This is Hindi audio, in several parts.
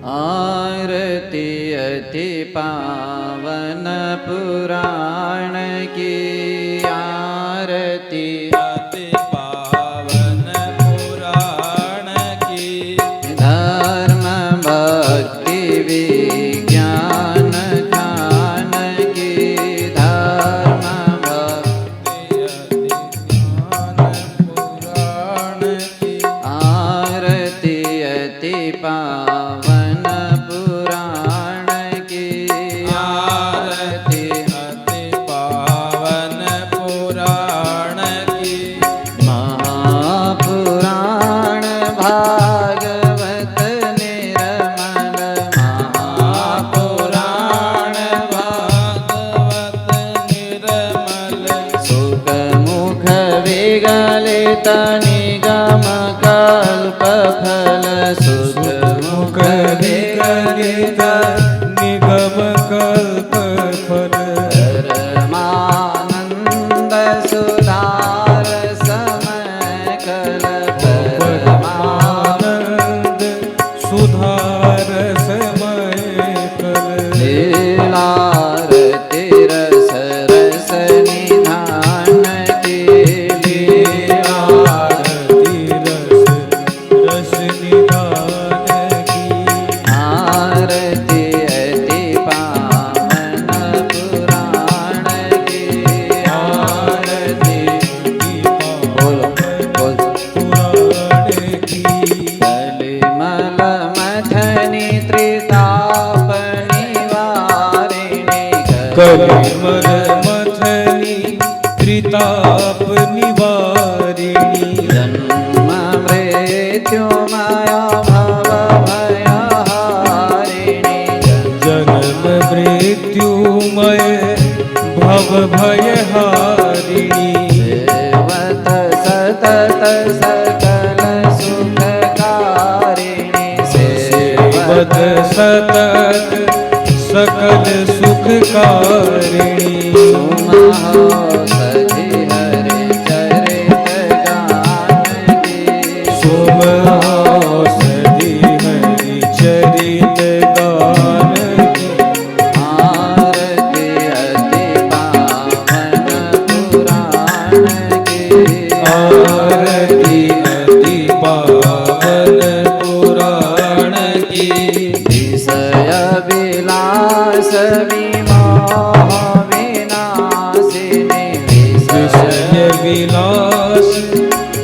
आरती अति पावन पुराण की आरती अति पावन पुराण की धर्म भक्ति विज्ञान ज्ञान की धर्म भक्ति पुराण की आरती अति पावन पुराण की आरती अति पावन पुराण की महापुराण भागवत निर्मल महापुराण भागवत निर्मल सुख मुख विगलित निगम कल्प फल सुख मुख विगलित निगम कल्प फल परमानंद सुधार समय कल परमानंद परमानंद सुधार समय कल लीलारति रस रस निधान की आरती रस रस निधान की आरती अति पावन पुराण की आरती बोलो बोल पुराण की कलिमल मथनी त्रिताप निवारिणी कलिमल मथनी त्रिताप निवारिणी जन्म मृत्यु माया भव भयहारिणी जन्म मृत्युमय भव भयहारिणी सेवत सतत सकल सुखकारिणी सेवत सतत सकल सुखकारिणी सुमहो सखी हरि चरित गान की सोमौषधि हरि चरित गान की आरती अति पावन पुराण की आरती अति पावन पुराण की विषय विलास विमोह विनाशिनी विषय विलास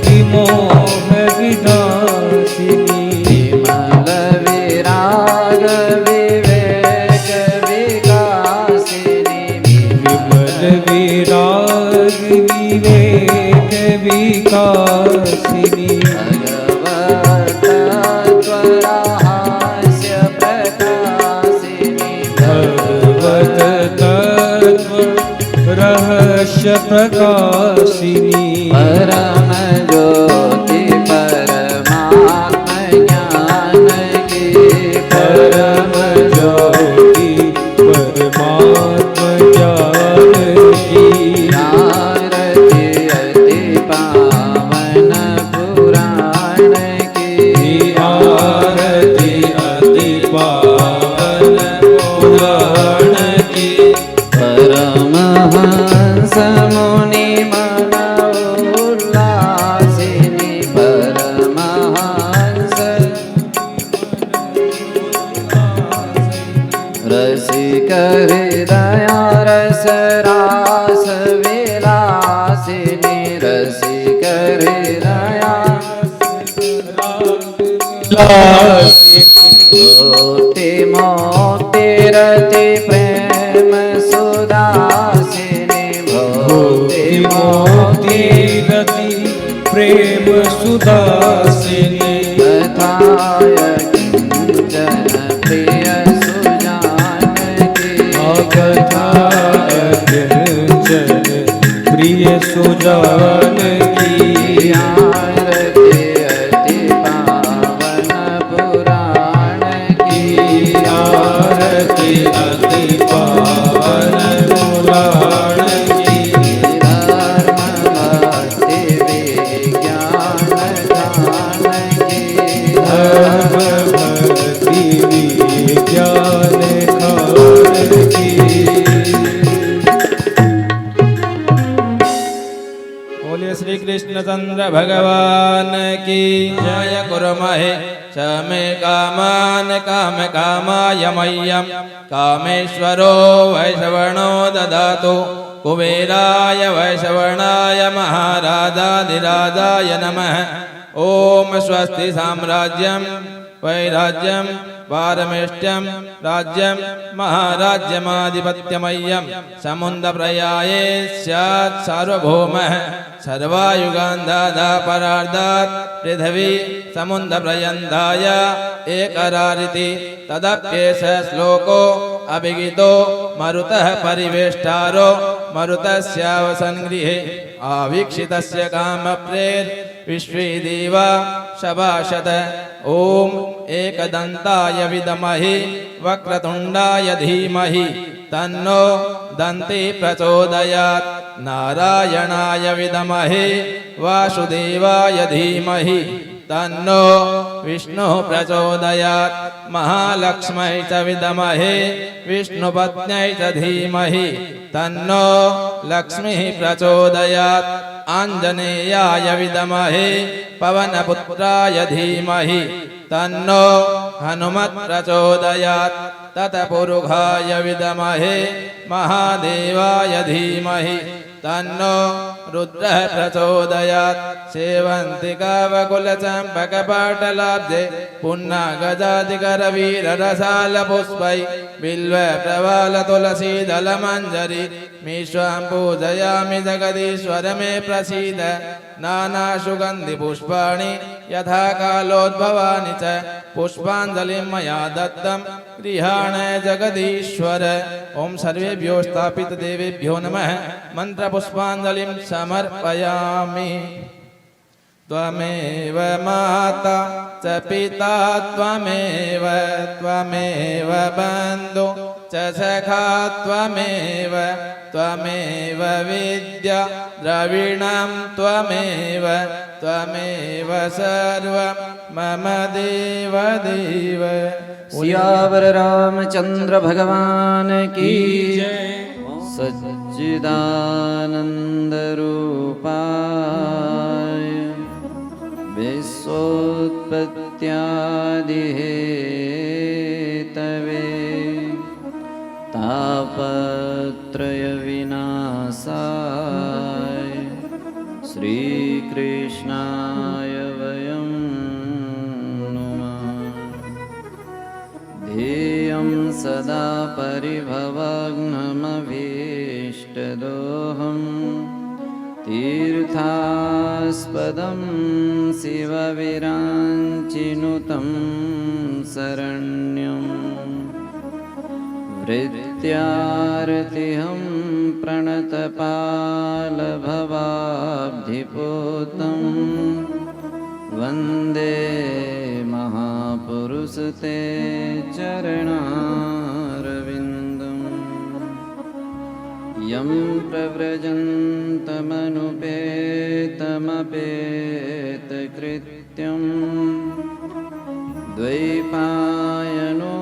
विमोह विनाशिनी विमल विराग विवेक विकासिनी विमल विराग विवेक विकासिनी भगवतत्वरहस्य प्रकाशिनी भगवत तत्व रहस्य प्रकाशिनी परम ज्योति परमात्म ज्ञान की परम ज्योति परमात्म ज्ञान की आरती अति पावन पुराण की आरती अति पावन पुराण की परमहंस मुनि मन उल्लासिनी परमहंस रसिक हृदय रस रास विलासिनी रसिक हृदय मोति मोति रति प्रेम सुदासिनी भोति मोति मोति मोति रति प्रेम सुदासिनी कथाय किंचन प्रिय सुजान की कथाय किंचन प्रिय सुजान की आरती अति पावन पुराण की आरती अति पावन पुराण की धर्म भक्ति विज्ञान ज्ञान की धर्म भक्ति ज्ञान खान की। बोलिए श्री कृष्ण चंद्र भगवान की जय। कुर्महे शमे कामान काम कामाय मह्यम कामेश्वरो वैश्रवणो ददातु कुबेराय वैश्रवणाय महाराजाधिराजाय नमः। ओम स्वस्ति साम्राज्यं वैराज्यं पारमेष्ट्यं राज्यं महाराज्यमाधिपत्यमय्यं समुद्रप्रयाये स्यात् सार्वभौमः। सर्वायुगान्धादापरार्धात् पृथिवी समुद्रप्रयन्ताय एकरारिति तदप्येष श्लोको अभिगितो मरुतः परिवेष्टारो मरुतस्यावसन्गृहे आवीक्षितस्य कामप्रेर विश्वे देवा शभाषत। ओम एकदन्ताय विद्महे वक्रतुण्डाय धीमहि तन्नो दन्ती प्रचोदयात्। नारायणाय विद्महे वासुदेवाय धीमहि तन्नो विष्णुः प्रचोदयात्। महालक्ष्मै च विद्महे विष्णुपत्न्यै च धीमहि तन्नो लक्ष्मीः प्रचोदयात्। आञ्जनेयाय विद्महे पवनपुत्राय धीमहि तन्नो हनुमत् प्रचोदयात्। तत्पुरुषाय विद्महे महादेवाय धीमहि तन्नो रुद्रः प्रचोदयात्। सेवन्तिकावकुलचम्पकपाटलाब्जे पुन्नागजादिकरवीररसालपुष्पै बिल्वप्रवालतुलसीदलमञ्जरी मीश्वां पूजयामि जगदीश्वर मे प्रसीद। नानासुगन्धिपुष्पाणि यथा कालोद्भवानि च पुष्पाञ्जलिं मया दत्तं गृहाण जगदीश्वर। ओम सर्वेभ्यो स्थापितदेवेभ्यो नमः। मन्त्रपुष्पाञ्जलिं समर्पयामि। त्वमेव माता च पिता त्वमेव त्वमेव बन्धु च सखा त्वमेव त्वमेव विद्या द्रविणं त्वमेव त्वमेव सर्वं मम देव देव। सियावर रामचंद्र भगवान की सच्चिदानंद रूपाय विश्वोत्पत्त्यादिहेतवे तापत्रय विनाशाय श्रीकृष्णाय वयं नुमः। ध्येयं सदा परिभवग्नमभीष्टदोहं तीर्थास्पदं शिवविराञ्चिनुतं शरण्यम्। वृत्यार्तिहं प्रणतपालभवाब्धिपूतं वन्दे महापुरुषते चरणारविन्दम्। यं प्रव्रजन्तमनुपेतमपेतकृत्यं द्वैपायनो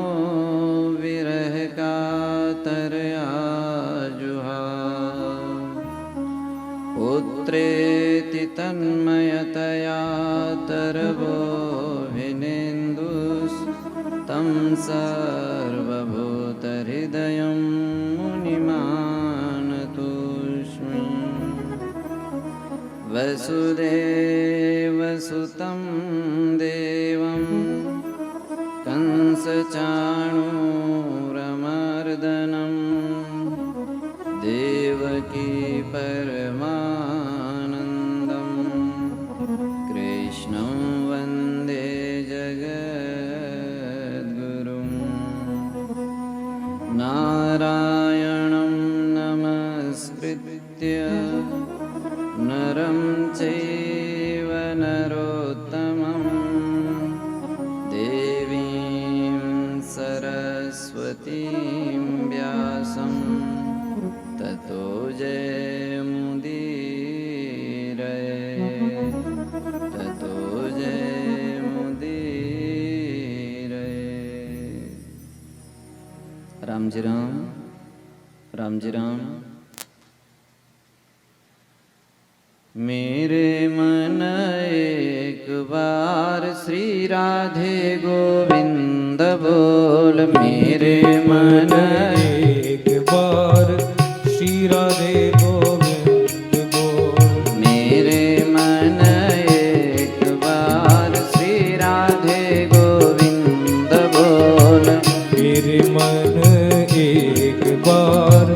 विरहकातरया जुहाव। पुत्रेति तन्मयतया तरवोभिनेन्दुस्तं सर्वभूतहृदयं मुनिमानतोऽस्मि। वसुदेवसुतं देवं कंसचाणूरमर्दनं देवकी परमानन्दं कृष्णं वन्दे जगद्गुरुं। नारायणं नमस्कृत्य नरं चैव नरोत्तमं देवीं सरस्वतीं व्यासं ततो जयमुदीरये ततो जयमुदीरये। राम जी राम, राम जी राम। मेरे मन एक बार श्री राधे गोविंद बोल, मेरे मन एक बार श्री राधे गोविंद बोल, मेरे मन एक बार श्री राधे गोविंद बोल, मेरे मन एक बार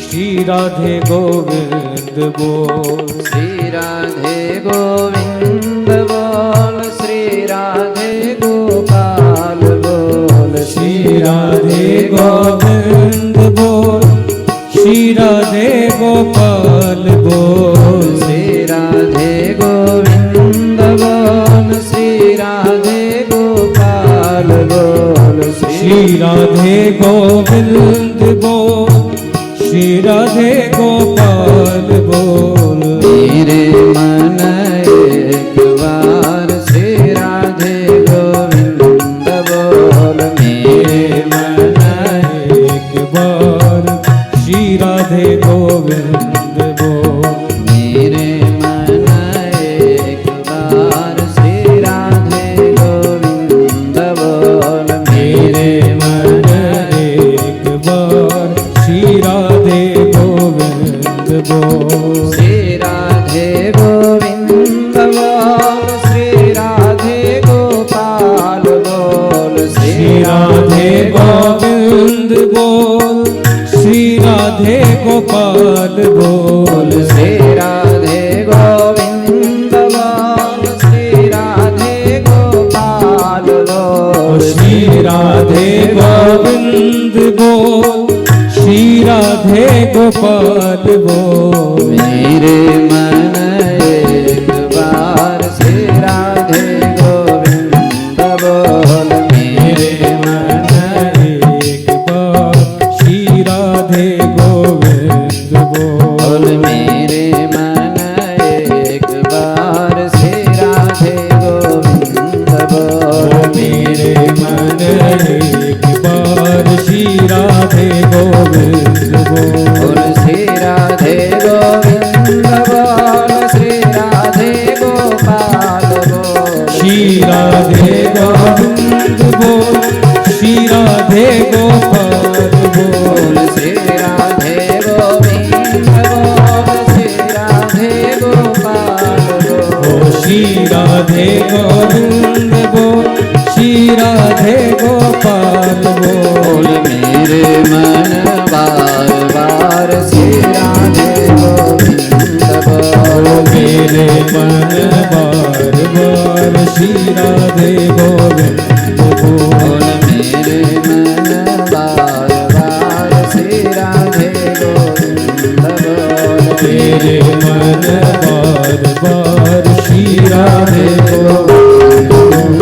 श्री राधे गोविंद बोल, श्री राधे गोविंद बोल, श्री राधे गोपाल बोल, श्री राधे गोविंद बोल, श्री राधे गोपाल बोल, श्री राधे गोविंद बोल, श्री राधे गोपाल बोल, श्री राधे गोविंद बोल, श्री राधे गोपाल बोल। मेरे मन एक बार श्री राधे गोविंद बोल, मेरे मन एक बार श्री राधे गोविंद बोल, मेरे मन एक बार श्री राधे गोविंद बोल, मेरे मन एक बार श्री राधे गोविंद बोल, श्री राधे गोविंद बोल, श्री राधे गोपाल बोल, श्री राधे गोविंद बोल, श्री राधे गोपाल बोल, श्री राधे गोविंद बोल, श्री राधे गोपाल बोल, श्री राधे गोविंद बोल, श्री राधे गोपाल बोल। मेरे मन एक बार श्री राधे गोविंद बोल, मेरे मन एक बार श्री राधे गोविंद बोल, बोल, मेरे मन एक बार श्री राधे गोविंद बोल, मेरे मन एक बार श्री राधे गोविंद बोल, श्री राधे गोविंद बोल, श्री राधे गोपाल बोल, श्री राधे गोविंद बोल, श्री राधे गोपाल बोल, श्री राधे गोविंद बोल, श्री राधे गोपाल बोल, श्री राधे गोविंद बोल, श्री राधे गोपाल बोल। मेरे मन बार बार श्री राधे गोविंद बोल, मेरे मन बार बार श्री राधे गोविंद बोल, मेरे मन बार बार श्री राधे गोविंद बोल, मेरे मन बार बार श्री राधे गोविंद बोल।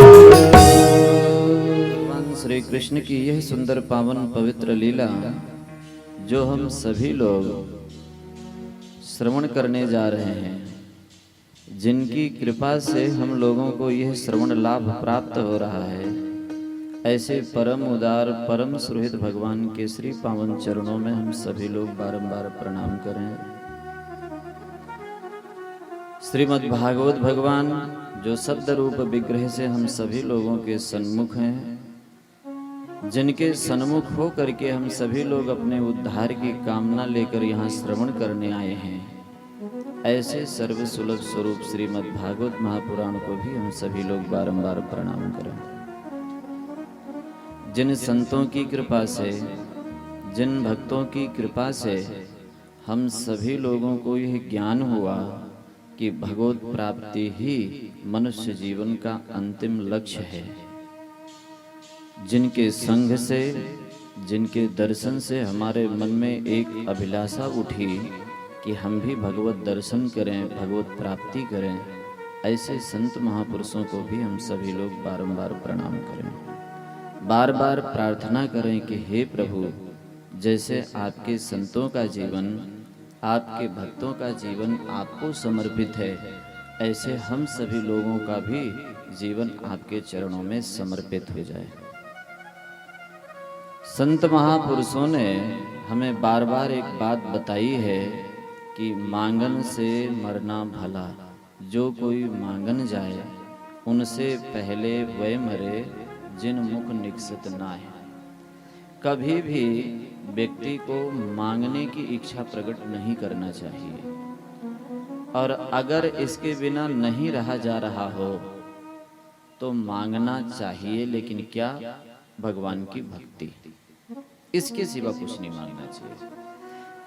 भगवान श्री कृष्ण की यह सुंदर पावन पवित्र लीला जो हम सभी लोग श्रवण करने जा रहे हैं, जिनकी कृपा से हम लोगों को यह श्रवण लाभ प्राप्त हो रहा है, ऐसे परम उदार परम सुहृद भगवान के श्री पावन चरणों में हम सभी लोग बारंबार प्रणाम करें। श्रीमद् भागवत भगवान जो शब्द रूप विग्रह से हम सभी लोगों के सन्मुख हैं, जिनके सन्मुख हो करके हम सभी लोग अपने उद्धार की कामना लेकर यहाँ श्रवण करने आए हैं, ऐसे सर्व सुलभ स्वरूप श्रीमद् भागवत महापुराण को भी हम सभी लोग बारंबार प्रणाम करें। जिन संतों की कृपा से, जिन भक्तों की कृपा से हम सभी लोगों को यह ज्ञान हुआ कि भगवत प्राप्ति ही मनुष्य जीवन का अंतिम लक्ष्य है, जिनके संग से, जिनके दर्शन से हमारे मन में एक अभिलाषा उठी कि हम भी भगवत दर्शन करें, भगवत प्राप्ति करें, ऐसे संत महापुरुषों को भी हम सभी लोग बारंबार प्रणाम करें, बार बार प्रार्थना करें कि हे प्रभु, जैसे आपके संतों का जीवन, आपके भक्तों का जीवन आपको समर्पित है, ऐसे हम सभी लोगों का भी जीवन आपके चरणों में समर्पित हो जाए। संत महापुरुषों ने हमें बार बार एक बात बताई है कि मांगन से मरना भला, जो कोई मांगन जाए उनसे पहले वह मरे जिन मुख निकसत नाहि। कभी भी व्यक्ति को मांगने की इच्छा प्रकट नहीं करना चाहिए, और अगर इसके बिना नहीं रहा जा रहा हो तो मांगना चाहिए, लेकिन क्या? भगवान की भक्ति, इसके सिवा कुछ नहीं मांगना चाहिए।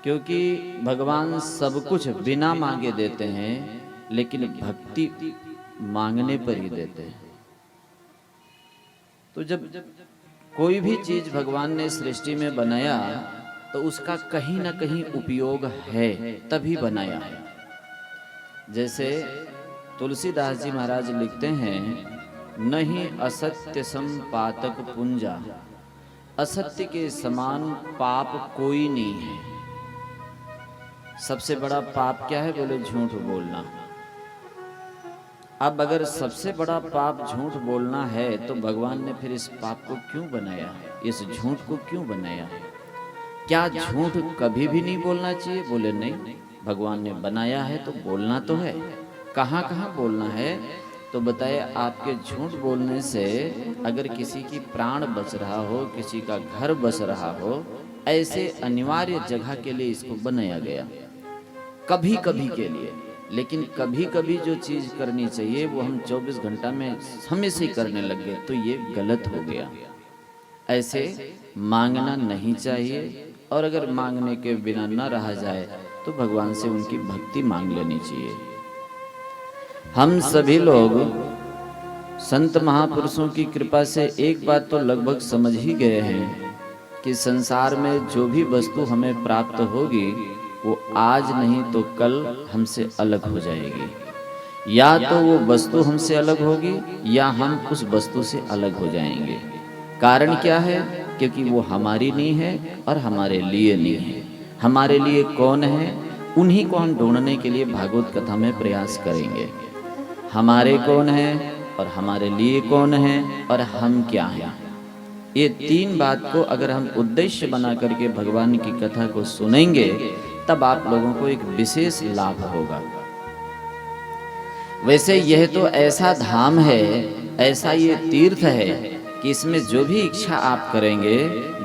क्योंकि भगवान सब कुछ बिना मांगे देते हैं, लेकिन भक्ति मांगने पर ही देते हैं। तो जब कोई भी चीज भगवान ने सृष्टि में बनाया तो उसका कहीं ना कहीं उपयोग है, तभी बनाया है। जैसे तुलसीदास जी महाराज लिखते हैं, नहीं असत्य सम पातक पुंजा, असत्य के समान पाप कोई नहीं है। सबसे बड़ा पाप क्या है? बोले झूठ बोलना। अब अगर सबसे बड़ा पाप झूठ बोलना है तो भगवान ने फिर इस पाप को क्यों बनाया है, इस झूठ को क्यों बनाया है? क्या झूठ कभी भी नहीं बोलना चाहिए? बोले नहीं, भगवान ने बनाया है तो बोलना तो है। कहाँ कहाँ बोलना है? तो बताए, आपके झूठ बोलने से अगर किसी की प्राण बच रहा हो, किसी का घर बच रहा हो, ऐसे अनिवार्य जगह के लिए इसको बनाया गया, कभी कभी के लिए। लेकिन कभी कभी जो चीज करनी चाहिए वो हम 24 घंटा में हमेशा ही करने लग गए, तो ये गलत हो गया। ऐसे मांगना नहीं चाहिए, और अगर मांगने के बिना न रहा जाए तो भगवान से उनकी भक्ति मांग लेनी चाहिए। हम सभी लोग संत महापुरुषों की कृपा से एक बात तो लगभग समझ ही गए हैं कि संसार में जो भी वस्तु हमें प्राप्त होगी वो आज नहीं तो कल हमसे अलग हो जाएगी। या तो वो वस्तु हमसे अलग होगी या हम उस वस्तु से अलग हो जाएंगे। कारण क्या है? क्योंकि वो हमारी नहीं है और हमारे लिए नहीं है। हमारे लिए कौन है? उन्हीं को हम ढूंढने के लिए भागवत कथा में प्रयास करेंगे। हमारे कौन है और हमारे लिए कौन है और हम क्या हैं, ये तीन बात को अगर हम उद्देश्य बना करके भगवान की कथा को सुनेंगे तब आप लोगों को एक विशेष लाभ होगा। वैसे यह तो ऐसा धाम है, ऐसा ये तीर्थ है कि इसमें जो भी इच्छा आप करेंगे,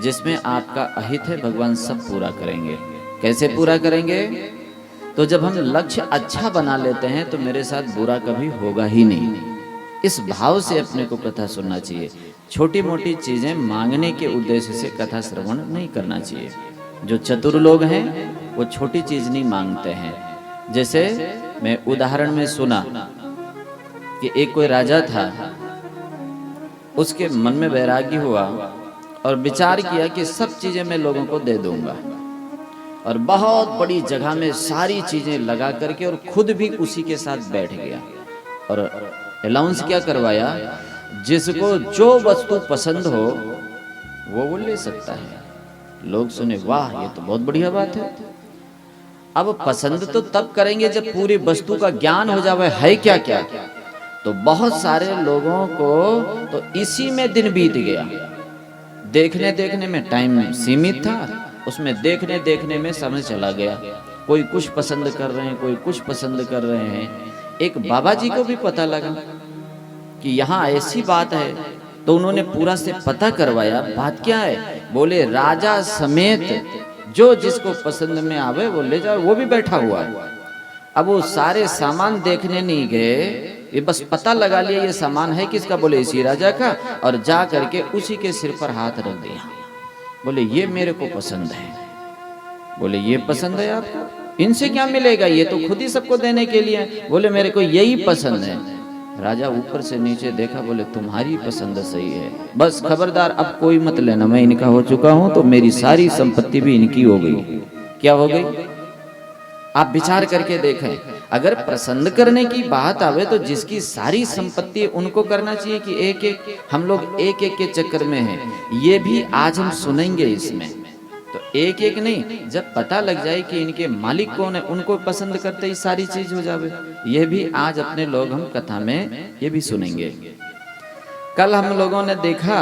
जिसमें आपका अहित है, भगवान सब पूरा करेंगे। कैसे पूरा करेंगे? तो जब हम लक्ष्य अच्छा बना लेते हैं तो मेरे साथ बुरा कभी होगा ही नहीं, इस भाव से अपने को कथा सुनना चाहिए। छोटी मोटी चीजें मांगने के उद्देश्य से कथा श्रवण नहीं करना चाहिए। जो चतुर लोग हैं वो छोटी चीज नहीं मांगते हैं। जैसे मैं उदाहरण में सुना कि एक कोई राजा था, उसके मन में वैराग्य हुआ और विचार किया कि सब चीजें मैं लोगों को दे दूंगा, और बहुत बड़ी जगह में सारी चीजें लगा करके और खुद भी उसी के साथ बैठ गया और अनाउंस क्या करवाया, जिसको जो वस्तु पसंद हो वो ले सकता है। लोग सुने, वाह ये तो बहुत बढ़िया बात है। अब पसंद तो तब करेंगे जब पूरी वस्तु का ज्ञान हो जाए है क्या क्या। तो बहुत सारे लोगों को तो इसी में दिन बीत गया। देखने देखने में टाइम सीमित था, उसमें देखने देखने में समय चला गया। कोई कुछ पसंद कर रहे हैं, कोई कुछ पसंद कर रहे हैं। एक बाबा जी को भी पता लगा कि यहाँ ऐसी बात है, तो उन्होंने पूरा से पता करवाया। बात क्या है? बोले राजा समेत जो जिसको पसंद में आवे वो ले जाओ, वो भी बैठा हुआ है। अब वो सारे सामान देखने नहीं गए, ये बस पता लगा लिया ये सामान है किसका, बोले इसी राजा का, और जा करके उसी के सिर पर हाथ रख दिया। बोले ये मेरे को पसंद है। बोले ये पसंद है आपको? इनसे क्या मिलेगा, ये तो खुद ही सबको देने के लिए। बोले मेरे को यही पसंद है। राजा ऊपर से नीचे देखा, बोले तुम्हारी पसंद सही है, बस खबरदार अब कोई मत लेना, मैं इनका हो चुका हूं तो मेरी सारी संपत्ति भी इनकी हो गई। क्या हो गई? आप विचार करके देखें। अगर पसंद करने की बात आवे तो जिसकी सारी संपत्ति उनको करना चाहिए कि एक एक, हम लोग एक एक के चक्कर में हैं। ये भी आज हम सुनेंगे इसमें। तो एक एक नहीं, जब पता लग जाए कि इनके मालिक कौन है, उनको पसंद करते ही सारी चीज हो जावे। ये भी आज अपने लोग हम कथा में ये भी सुनेंगे। कल हम लोगों ने देखा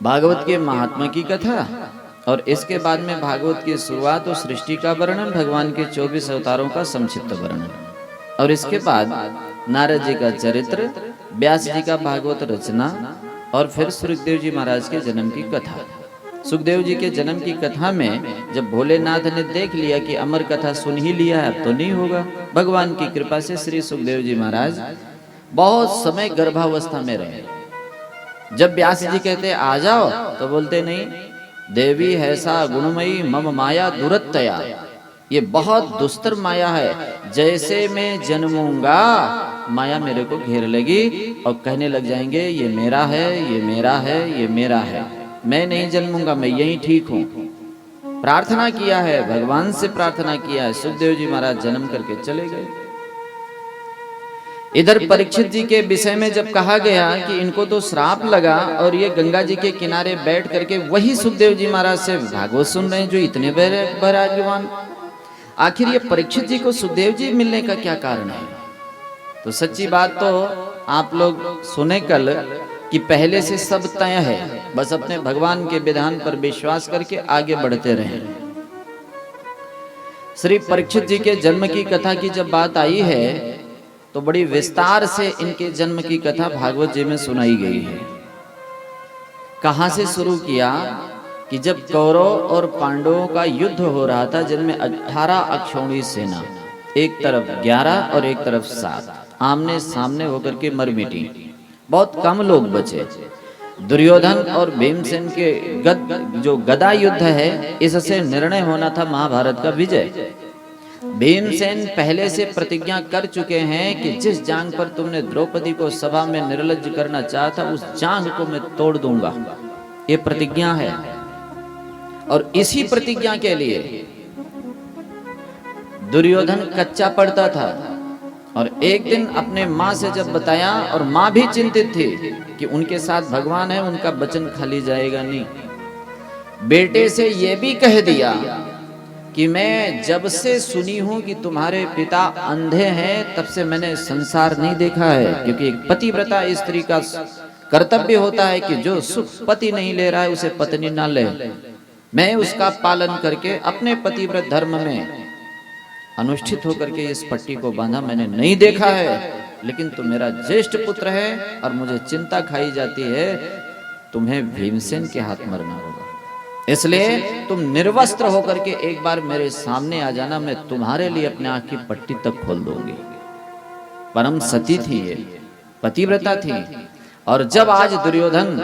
भागवत के महात्मा की कथा और इसके बाद में भागवत की शुरुआत और सृष्टि का वर्णन, भगवान के 24 अवतारों का संक्षिप्त वर्णन, और इसके बाद नारद जी का चरित्र, व्यास जी का भागवत रचना, और फिर सुखदेव जी महाराज के जन्म की कथा। सुखदेव जी के जन्म की कथा में जब भोलेनाथ ने देख लिया कि अमर कथा सुन ही लिया है, अब तो नहीं होगा, भगवान की कृपा से श्री सुखदेव जी महाराज बहुत समय गर्भावस्था में रहे। जब व्यास जी कहते आ जाओ तो बोलते नहीं, देवी हैसा गुणमयी मम माया दुरत्तया, ये बहुत दुस्तर माया है, जैसे मैं जन्मूंगा माया मेरे को घेर लेगी और कहने लग जाएंगे ये मेरा है, ये मेरा है, ये मेरा है, मैं नहीं जन्मूंगा, मैं यही ठीक हूं। प्रार्थना किया है, भगवान से प्रार्थना किया है, सुखदेव जी महाराज जन्म करके चले गए। इधर परीक्षित जी के विषय में जब कहा गया कि इनको तो श्राप लगा और ये गंगा जी के किनारे बैठ करके वही सुखदेव जी महाराज से भागवत सुन रहे हैं जो इतने वैराग्यवान, आखिर ये परीक्षित जी को सुखदेव जी मिलने का क्या कारण है? तो सच्ची बात तो आप लोग सुने कल कि पहले से सब तय है, बस अपने भगवान के विधान पर विश्वास करके आगे बढ़ते रहें। श्री परीक्षित जी के जन्म की कथा की जब बात आई है तो बड़ी विस्तार से इनके जन्म की कथा भागवत जी में सुनाई गई है। कहां से शुरू किया कि जब कौरव और पांडवों का युद्ध हो रहा था, जिनमें 18 अक्षौणी सेना, एक तरफ 11 और एक तरफ 7 आमने सामने होकर के मर मिटी, बहुत कम लोग बचे। दुर्योधन और भीमसेन के जो गदा युद्ध है, इससे निर्णय होना था महाभारत का विजय। भीमसेन पहले से प्रतिज्ञा कर चुके हैं कि जिस जांग पर तुमने द्रौपदी को सभा में निर्लज्ज करना चाहा था, उस जांग को मैं तोड़ दूंगा, ये प्रतिज्ञा है। और इसी प्रतिज्ञा के लिए दुर्योधन कच्चा पड़ता था, और एक दिन अपने माँ से जब बताया, और माँ भी चिंतित थी कि उनके साथ भगवान है, उनका वचन खाली जाएगा नहीं। बेटे से ये भी कह दिया कि मैं जब से सुनी हूं कि तुम्हारे पिता अंधे हैं, तब से मैंने संसार नहीं देखा है, क्योंकि एक पतिव्रता स्त्री का कर्तव्य होता है कि जो सुख पति नहीं ले रहा है उसे पत्नी ना ले। मैं उसका पालन करके अपने पतिव्रत धर्म में अनुष्ठित होकर के इस पट्टी को बांधा, मैंने नहीं देखा है, लेकिन तुम मेरा ज्येष्ठ पुत्र है और मुझे चिंता खाई जाती है, तुम्हें भीमसेन के हाथ मरना होगा, इसलिए तुम निर्वस्त्र होकर के एक बार मेरे सामने आ जाना, मैं तुम्हारे लिए अपने आंख की पट्टी तक खोल दूंगी। परम सती थी ये, पतिव्रता थी। और जब आज दुर्योधन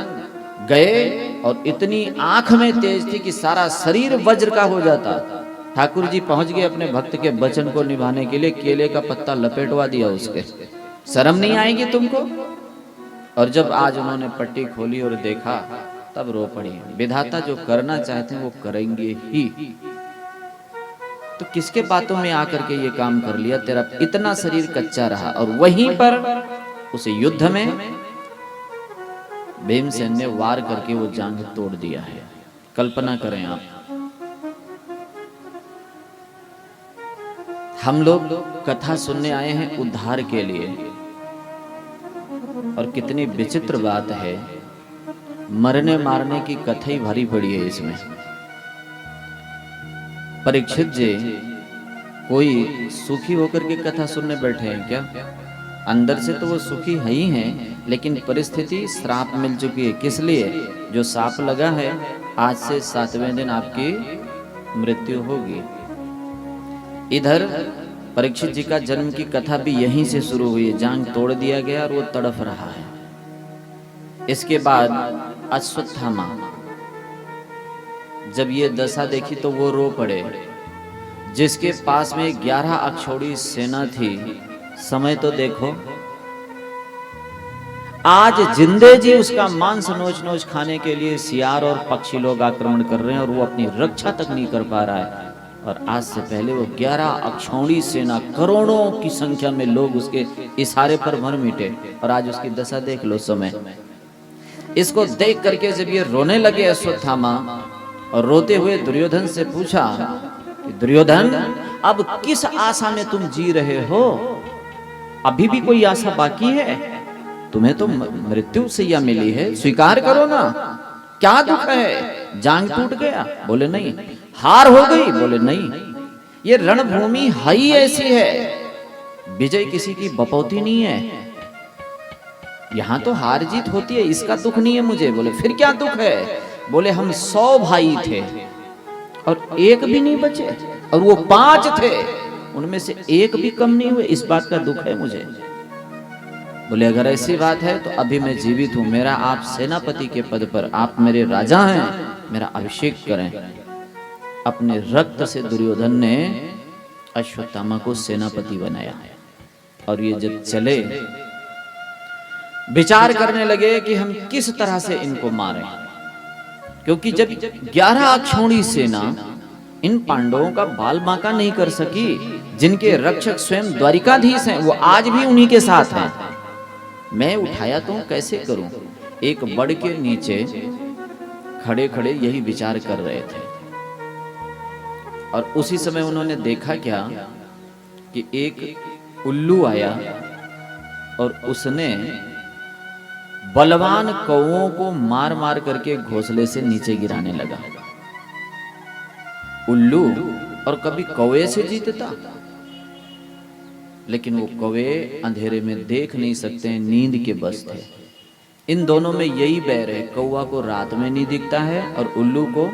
गए और इतनी आंख में तेज थी कि सारा शरीर वज्र का हो जाता, ठाकुर जी पहुंच गए अपने भक्त के वचन को निभाने के लिए, केले का पत्ता लपेटवा दिया उसके, शर्म नहीं आएगी तुमको? और जब आज उन्होंने पट्टी खोली और देखा, तब रो पड़ी। विधाता जो करना चाहते हैं वो करेंगे ही, तो किसके बातों में आकर के ये काम कर लिया? तेरा इतना शरीर कच्चा रहा। और वहीं पर उस युद्ध में भीमसेन ने वार करके वो जांघ तोड़ दिया है। कल्पना करें आप, हम लोग कथा सुनने आए हैं उद्धार के लिए, और कितनी विचित्र बात है, मरने मारने की कथा ही भरी पड़ी है इसमें। परीक्षित जी कोई सुखी होकर के कथा सुनने बैठे हैं क्या? अंदर से तो वो सुखी है ही हैं, लेकिन परिस्थिति श्राप मिल चुकी है। किस लिए? जो सांप लगा है, आज से 7वें दिन आपकी मृत्यु होगी। इधर परीक्षित जी का जन्म की कथा भी यहीं से शुरू हुई है, जांघ तोड़ दिया गया और वो तड़फ रहा है। इसके बाद अश्वत्थामा, जब ये दशा देखी तो वो रो पड़े, जिसके पास में 11 अक्षौणी सेना थी। समय तो देखो, आज जिंदे जी उसका मांस नोच नोच खाने के लिए सियार और पक्षी लोग आक्रमण कर रहे हैं, और वो अपनी रक्षा तक नहीं कर पा रहा है। और आज से पहले वो 11 अक्षौणी सेना, करोड़ों की संख्या में लोग उसके इशारे पर मर मिटे, और आज उसकी दशा देख लो समय। इसको देख करके जब ये रोने लगे अश्वत्थामा, और रोते हुए दुर्योधन से पूछा कि दुर्योधन, अब किस आशा में तुम जी रहे हो? अभी भी कोई आशा बाकी है? तुम्हें तो मृत्यु सैया मिली है, स्वीकार करो ना। क्या दुख है? जांग टूट गया? बोले नहीं। हार हो गई? बोले नहीं। ये रणभूमि है ही ऐसी है, विजय किसी की बपौती नहीं है। यहां तो हार जीत होती है, इसका दुख नहीं है मुझे। बोले फिर क्या दुख है? बोले हम 100 भाई थे और एक भी नहीं बचे, और वो 5 थे, उनमें से एक भी कम नहीं हुए, इस बात का दुख है मुझे। बोले अगर ऐसी बात है तो अभी मैं जीवित हूं, मेरा आप सेनापति के पद पर, आप मेरे राजा हैं, मेरा अभिषेक करें। अपने रक्त से दुर्योधन ने अश्वत्थामा को सेनापति बनाया। और ये जब चले, विचार करने लगे कि हम किस तरह से इनको मारें, क्योंकि जब 11 अक्षौणी सेना इन पांडवों का बाल बांका नहीं कर सकी, जिनके रक्षक स्वयं द्वारिकाधीश हैं, वो आज भी उन्हीं के साथ हैं। मैं उठाया तो कैसे करूं? एक बड़ के नीचे खड़े खड़े यही विचार कर रहे थे। और उसी समय उन्होंने देखा क्या कि एक उल्लू आया और उसने बलवान कौओं को मार मार करके घोंसले से नीचे गिराने लगा। उल्लू और कभी कौवे से जीतता, लेकिन वो कौवे अंधेरे में देख नहीं सकते, नींद के बस थे। इन दोनों में यही बैर है, कौवा को रात में नहीं दिखता है और उल्लू को।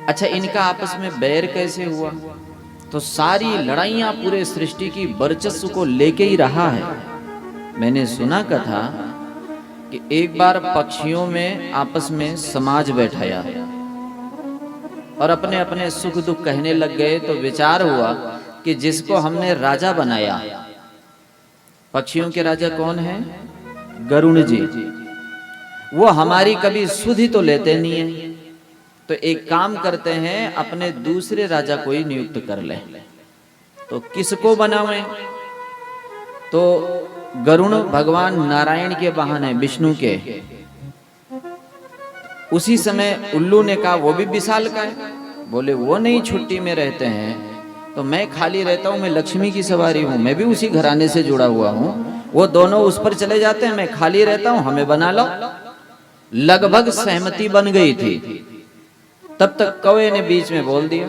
अच्छा, इनका आपस में बैर कैसे हुआ? तो सारी लड़ाइयां पूरे सृष्टि की वर्चस्व को लेके ही रहा है। मैंने सुना कथा कि एक बार पक्षियों में आपस में समाज बैठाया और अपने अपने सुख दुख कहने लग गए, तो विचार हुआ कि जिसको हमने राजा बनाया, पक्षियों के राजा कौन है? गरुण जी। वो हमारी कभी सुध ही तो लेते नहीं है, तो एक काम करते हैं, अपने दूसरे राजा को ही नियुक्त कर ले। तो किसको बनावें? तो गरुण भगवान नारायण के वाहन है, विष्णु के। उसी समय उल्लू ने कहा वो भी विशाल का है। बोले वो नहीं, छुट्टी में रहते हैं, तो मैं खाली रहता हूं, मैं लक्ष्मी की सवारी हूं, मैं भी उसी घराने से जुड़ा हुआ हूं। वो दोनों उस पर चले जाते हैं, मैं खाली रहता हूं, हमें बना लो। लगभग सहमति बन गई थी। तब तक कौवे ने बीच में बोल दिया,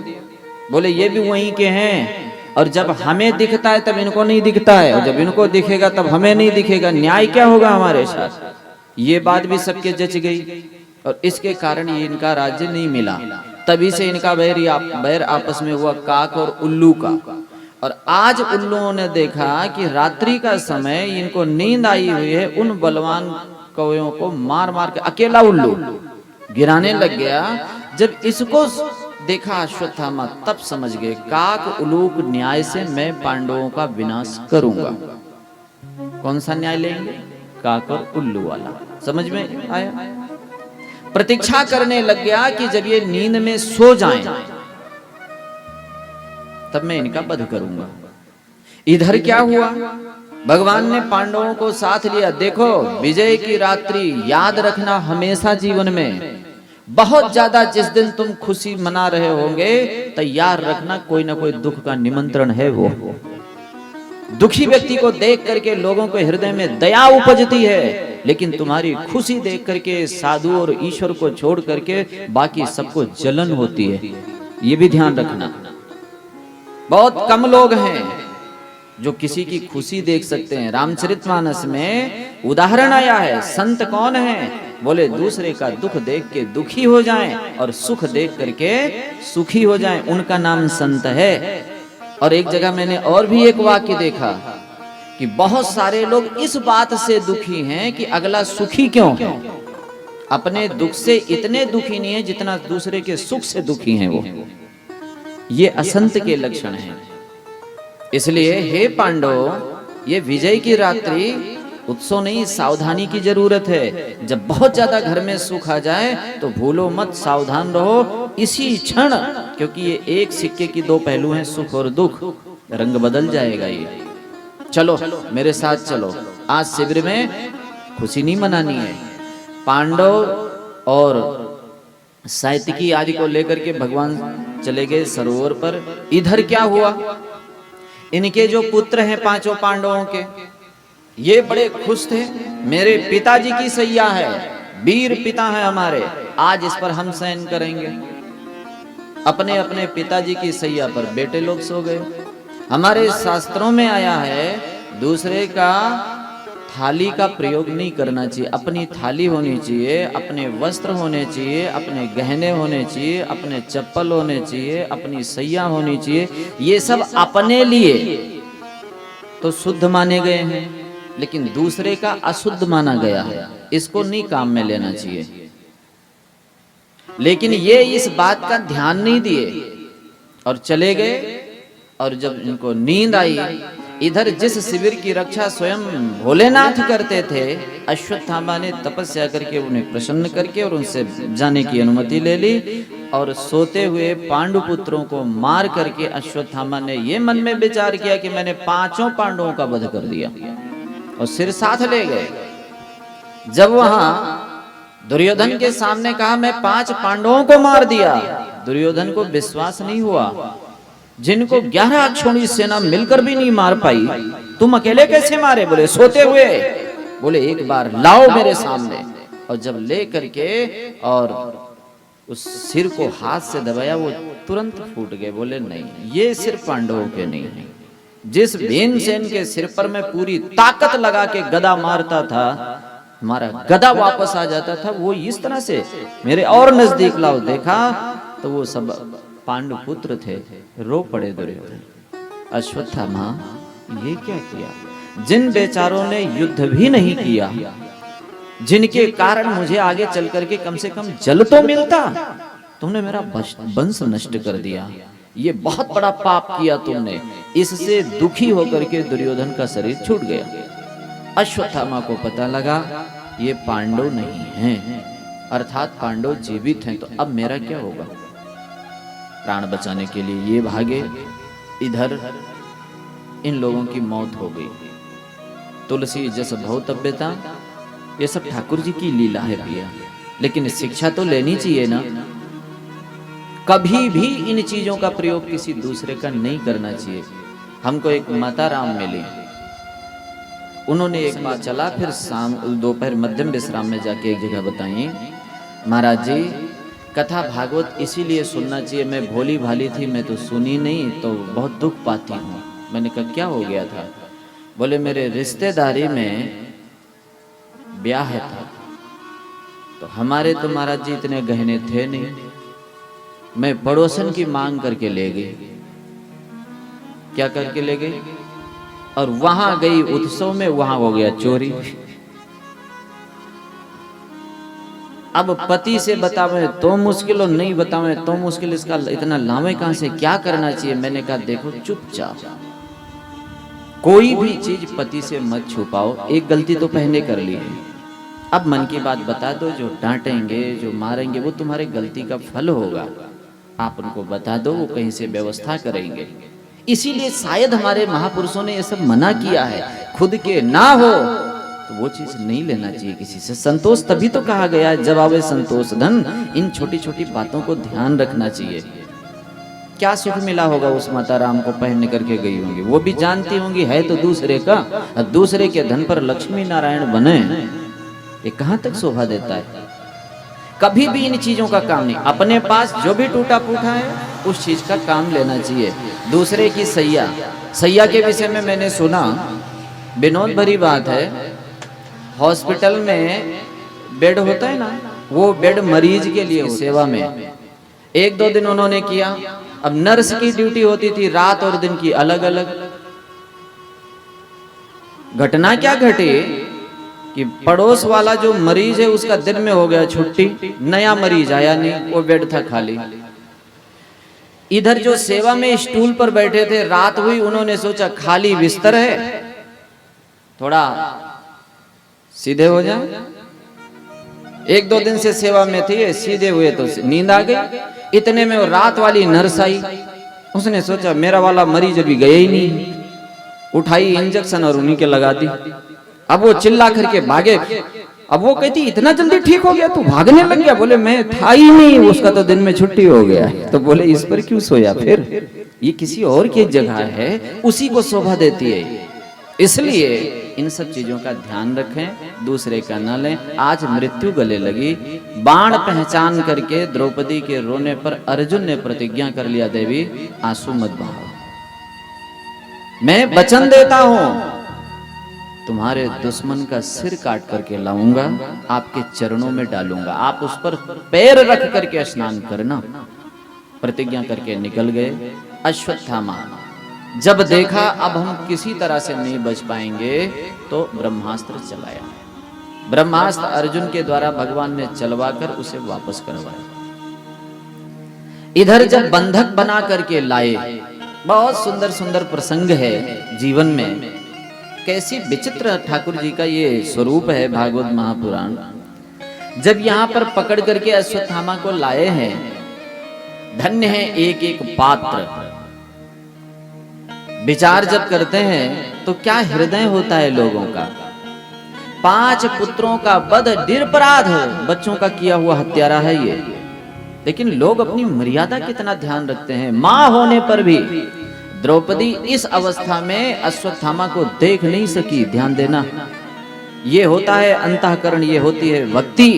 बोले ये भी वहीं के हैं, और जब हमें दिखता है तब इनको नहीं दिखता है, और जब इनको दिखेगा तब हमें नहीं दिखेगा, न्याय क्या होगा हमारे साथ? ये बात भी सबके जच गई, और इसके कारण ये इनका राज्य नहीं मिला। तभी से इनका बैर आपस में हुआ, काक और उल्लू का। और आज उल्लुओं ने देखा कि रात्रि का समय इनको नींद आई हुई है, उन बलवान कौवों को मार मार के अकेला उल्लू गिराने लग गया। जब इसको देखा अश्वत्थामा, तब समझ गए काक उलूक न्याय से मैं पांडवों का विनाश करूंगा। कौन सा न्याय लेंगे? काक और उल्लू वाला। समझ में आया? प्रतीक्षा करने लग गया कि जब ये नींद में सो जाएं, तब मैं इनका वध करूंगा। इधर क्या हुआ? भगवान ने पांडवों को साथ लिया। देखो, विजय की रात्रि याद रखना हमेशा जीवन में। बहुत ज्यादा जिस दिन तुम खुशी मना रहे होंगे, तैयार रखना कोई ना कोई दुख का निमंत्रण है। वो दुखी व्यक्ति को देख करके लोगों के हृदय में दया उपजती है, लेकिन तुम्हारी खुशी देख करके साधु और ईश्वर को छोड़ करके बाकी सबको जलन होती है। ये भी ध्यान रखना। बहुत कम लोग हैं जो किसी की खुशी देख सकते हैं। रामचरितमानस में उदाहरण आया है। संत कौन है? बोले दूसरे का दुख देख के दुखी हो जाएं और सुख देख करके सुखी हो जाएं, उनका नाम संत है। और एक जगह मैंने और भी एक वाक्य देखा कि बहुत सारे लोग इस बात से दुखी हैं कि अगला सुखी क्यों है। अपने दुख से इतने दुखी नहीं है जितना दूसरे के सुख से दुखी हैं वो। ये असंत के लक्षण हैं। इसलिए हे पांडव, ये विजय की रात्रि उत्सव नहीं, सावधानी की जरूरत है। जब बहुत ज्यादा घर में सुख आ जाए तो भूलो मत, सावधान रहो इसी क्षण, क्योंकि ये एक सिक्के की दो पहलू हैं, सुख और दुख। रंग बदल जाएगा ये। चलो मेरे साथ चलो। आज शिविर में खुशी नहीं मनानी है। पांडव और सात्यकी आदि को लेकर के भगवान चले गए सरोवर पर। इधर क्या हुआ? इनके जो पुत्र हैं पांचों पांडवों के, ये बड़े खुश थे। मेरे पिताजी की सैया है, वीर पिता हैं हमारे, आज इस पर हम सहन करेंगे। अपने अपने पिताजी की सैया पर बेटे लोग सो गए। हमारे शास्त्रों में आया है दूसरे का थाली का प्रयोग नहीं करना चाहिए। अपनी थाली होनी चाहिए, अपने वस्त्र होने चाहिए, अपने गहने होने चाहिए, अपने चप्पल होने चाहिए, अपनी सैया होनी चाहिए। ये सब अपने लिए तो शुद्ध माने गए हैं, लेकिन दूसरे का अशुद्ध माना गया है, इसको नहीं काम में लेना चाहिए। लेकिन ये इस बात का ध्यान नहीं दिए और चले गए। और जब इनको नींद आई, इधर जिस शिविर की रक्षा स्वयं भोलेनाथ करते थे, अश्वत्थामा ने तपस्या करके उन्हें प्रसन्न करके और उनसे जाने की अनुमति ले ली। और सोते हुए पांडु पुत्रों को मार करके अश्वत्थामा ने ये मन में विचार किया कि मैंने 5 पांडवों का वध कर दिया, और सिर साथ ले गए। जब वहां दुर्योधन के सामने कहा मैं 5 पांडवों को मार दिया, दुर्योधन को विश्वास नहीं हुआ। जिनको 11 अक्षौणी सेना मिलकर भी नहीं मार पाई, तुम अकेले कैसे मारे? बोले सोते हुए। बोले एक बार लाओ मेरे सामने। और जब ले करके और उस सिर को हाथ से दबाया, वो तुरंत फूट गए। बोले नहीं, ये सिर पांडवों के नहीं है। जिस भीमसेन के सिर पर मैं पूरी ताकत लगा के गदा मारता था, हमारा गदा वापस आ जाता था, वो इस तरह से मेरे और नजदीक लाओ। देखा तो वो सब पांडु पुत्र थे। रो पड़े दुर्योधन। अश्वत्थामा ये क्या किया? जिन बेचारों ने युद्ध भी नहीं किया, जिनके कारण मुझे आगे चल करके कम से कम जल तो मिलता, तुमने मेरा वंश नष्ट कर दिया। ये बहुत बड़ा पाप किया तुमने। इससे दुखी होकर के दुर्योधन का शरीर छूट गया। अश्वत्थामा को पता लगा ये पांडव नहीं हैं, अर्थात पांडव जीवित हैं, तो अब मेरा क्या होगा? प्राण बचाने के लिए ये भागे। इधर इन लोगों की मौत हो गई। तुलसी जस भवतव्यता, ये सब ठाकुर जी की लीला है भैया, लेकिन शिक्षा तो लेनी चाहिए ना। कभी भी इन चीजों का प्रयोग किसी दूसरे का नहीं करना चाहिए। हमको एक माता राम मिली, उन्होंने एक बार चला, फिर शाम दोपहर मध्यम विश्राम में जाके एक जगह बताई, महाराज जी कथा भागवत इसीलिए सुनना चाहिए, मैं भोली भाली थी, मैं तो सुनी नहीं, तो बहुत दुख पाती हूँ। मैंने कहा क्या हो गया था? बोले मेरे रिश्तेदारी में ब्याह था, तो हमारे तो महाराज जी इतने गहने थे नहीं, मैं पड़ोसन की मांग करके ले गई। क्या करके ले गई? और वहां गई उत्सव में, वहां हो गया चोरी। अब पति से बतावे तो मुश्किल और नहीं बतावे तो मुश्किल, इसका इतना लावे कहां से? क्या करना चाहिए? मैंने कहा देखो चुपचाप कोई भी चीज पति से मत छुपाओ। एक गलती तो पहले कर ली है, अब मन की बात बता दो। जो डांटेंगे जो मारेंगे वो तुम्हारी गलती का फल होगा। आप उनको बता दो, वो कहीं से व्यवस्था करेंगे। इसीलिए शायद हमारे महापुरुषों ने ये सब मना किया है। खुद के ना हो तो वो चीज नहीं लेना चाहिए किसी से। संतोष तभी तो कहा गया जब आवे संतोष धन। इन छोटी छोटी बातों को ध्यान रखना चाहिए। क्या सुख मिला होगा उस माता राम को पहन करके गई होंगी, वो भी जानती होंगी है तो दूसरे का, दूसरे के धन पर लक्ष्मी नारायण बने, ये कहां तक शोभा देता है? कभी भी इन चीजों का काम नहीं। अपने पास जो भी टूटा फूटा है उस चीज का काम लेना चाहिए। दूसरे की सैया, सैया के विषय में मैंने सुना, विनोद भरी बात है, हॉस्पिटल में बेड होता है ना, वो बेड मरीज के लिए सेवा में 1-2 दिन उन्होंने किया। अब नर्स की ड्यूटी होती थी रात और दिन की अलग अलग। घटना क्या घटी कि पड़ोस वाला जो मरीज है उसका दिन में हो गया छुट्टी, नया मरीज आया नहीं, वो बेड था खाली। इधर जो सेवा में स्टूल पर बैठे थे, रात हुई, उन्होंने सोचा खाली बिस्तर है, थोड़ा सीधे हो जाए। 1-2 दिन से सेवा में थी, सीधे हुए तो नींद आ गई। इतने में वो रात वाली नर्स आई, उसने सोचा मेरा वाला मरीज अभी गया ही नहीं, उठाई इंजेक्शन और उन्हीं के लगा दी। अब वो चिल्ला करके भागे। अब वो कहती इतना जल्दी ठीक हो गया, तू भागने लग गया? बोले मैं था ही नहीं, उसका तो दिन में छुट्टी हो गया। तो बोले इस पर क्यों सोया? फिर ये किसी और की जगह है, उसी को शोभा देती है। इसलिए इन सब चीजों का ध्यान रखें, दूसरे का न लें। आज मृत्यु गले लगी, बाण पहचान करके द्रौपदी के रोने पर अर्जुन ने प्रतिज्ञा कर लिया, देवी आंसू मत बहाओ, मैं वचन देता हूं तुम्हारे दुश्मन का सिर काट करके लाऊंगा, आपके चरणों में डालूंगा, आप उस पर पैर रख करके स्नान करना। प्रतिज्ञा करके निकल गए। अश्वत्थामा जब देखा अब हम किसी तरह से नहीं बच पाएंगे तो ब्रह्मास्त्र चलाया। ब्रह्मास्त्र अर्जुन के द्वारा भगवान ने चलवाकर उसे वापस करवाया। इधर जब बंधक बना करके लाए, बहुत सुंदर सुंदर प्रसंग है जीवन में, कैसी विचित्र ठाकुर जी का ये स्वरूप है भागवत महापुराण। जब यहां पर पकड़ करके अश्वत्थामा को लाए हैं, धन्य है एक एक पात्र। विचार जब करते हैं तो क्या हृदय होता है लोगों का। 5 पुत्रों का वध निरपराध बच्चों का किया हुआ हत्यारा है ये, लेकिन लोग अपनी मर्यादा कितना ध्यान रखते हैं। मां होने पर भी द्रौपदी इस अवस्था में अश्वत्थामा को देख नहीं सकी। ध्यान देना, ये होता है अंतःकरण, ये होती है भक्ति।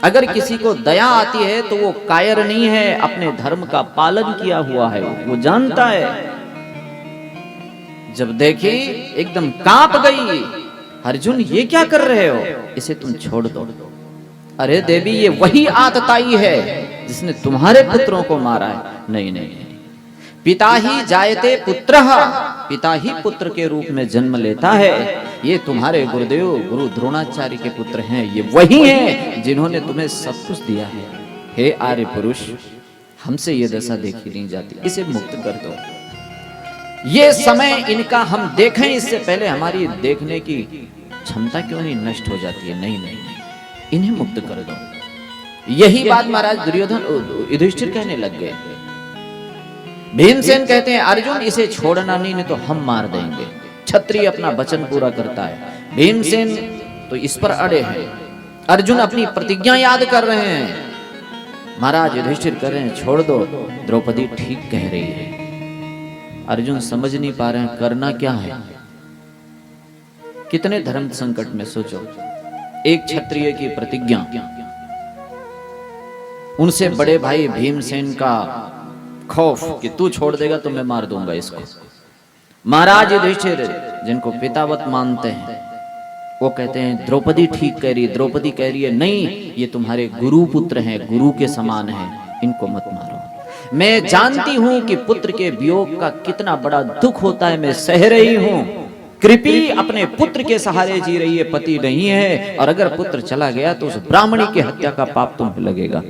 अगर किसी को दया आती है तो वो कायर नहीं है, अपने धर्म का पालन किया हुआ है, वो जानता है। जब देखी एकदम कांप गई, अर्जुन ये क्या कर रहे हो, इसे तुम छोड़ दो। अरे देवी ये वही आतताई है जिसने तुम्हारे पुत्रों को मारा है। नहीं नहीं, पिता ही जायते पुत्रः, पिता ही पुत्र के रूप में जन्म लेता है। ये तुम्हारे गुरुदेव गुरु द्रोणाचार्य के पुत्र हैं, ये वही हैं जिन्होंने तुम्हें सब कुछ दिया है। हे आर्य पुरुष, हमसे ये दशा देखी नहीं जाती, इसे मुक्त कर दो। ये समय इनका हम देखें, इससे पहले हमारी देखने की क्षमता क्यों नहीं नष्ट हो जाती है। नहीं नहीं, इन्हें मुक्त कर दो। यही बात महाराज दुर्योधन युधिष्ठिर कहने लग गए। भीमसेन कहते हैं अर्जुन इसे छोड़ना नहीं तो हम मार देंगे। क्षत्रिय अपना वचन पूरा करता है, भीमसेन तो इस पर अड़े हैं। अर्जुन अपनी प्रतिज्ञा याद कर रहे हैं। महाराज युधिष्ठिर कह रहे हैं छोड़ दो, द्रौपदी ठीक कह रही है। अर्जुन समझ नहीं पा रहे हैं करना क्या है। कितने धर्म संकट में सोचो, एक क्षत्रिय की प्रतिज्ञा, उनसे बड़े भाई भीमसेन का खौफ कि तू छोड़ देगा तो मैं मार दूंगा इसको। महाराज युधिष्ठिर जिनको पितावत मानते हैं वो कहते हैं द्रौपदी ठीक कह रही है, द्रौपदी कह रही है नहीं ये तुम्हारे गुरु पुत्र हैं, गुरु के समान हैं, इनको मत मारो। मैं जानती हूं कि पुत्र के वियोग का कितना बड़ा दुख होता है, मैं सह रही हूं। कृपी अपने पुत्र के सहारे जी रही है, पति नहीं है, और अगर पुत्र चला गया तो उस ब्राह्मणी की हत्या का पाप तुम पे लगेगा।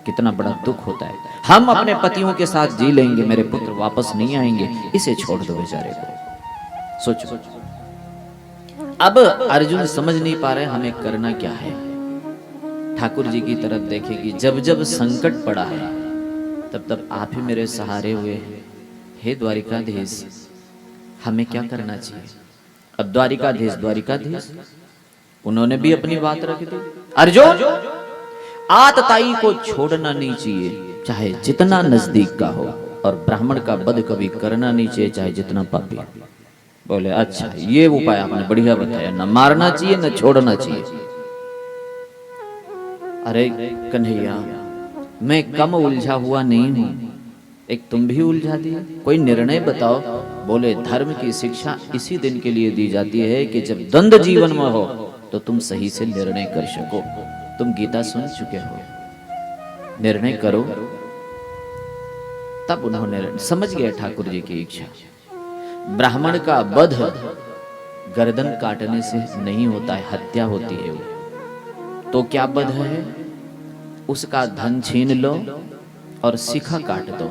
कितना बड़ा दुख होता है। हम अपने पतियों के साथ जी लेंगे, मेरे पुत्र वापस नहीं आएंगे, इसे छोड़ दो बेचारे को। सोचो, अब अर्जुन समझ नहीं पा रहे हमें करना क्या है। ठाकुर जी की तरफ देखेगी, जब जब संकट पड़ा है तब तब आप ही मेरे सहारे हुए हैं। हे द्वारिकाधीश, हमें क्या करना चाहिए। अब द्वारिकाधीश उन्होंने भी अपनी बात रख दी। अर्जुन आतताई को छोड़ना नहीं चाहिए, चाहे जितना नजदीक का हो, और ब्राह्मण का वध कभी करना नहीं चाहिए, चाहे जितना पापी। बोले अच्छा, ये उपाय आपने बढ़िया बताया, न मारना चाहिए न छोड़ना चाहिए। अरे कन्हैया, मैं कम उलझा हुआ नहीं हूं, एक तुम भी उलझा दिया, कोई निर्णय बताओ। बोले धर्म की शिक्षा इसी दिन के लिए दी जाती है कि जब द्वंद्व जीवन में हो तो तुम सही से निर्णय कर सको। तुम गीता सुन चुके हो, निर्णय करो। तब उन्होंने समझ गया ठाकुर जी की इच्छा। ब्राह्मण का वध गर्दन काटने से नहीं होता है, हत्या होती है वो। तो क्या वध है, उसका धन छीन लो और शिखा काट दो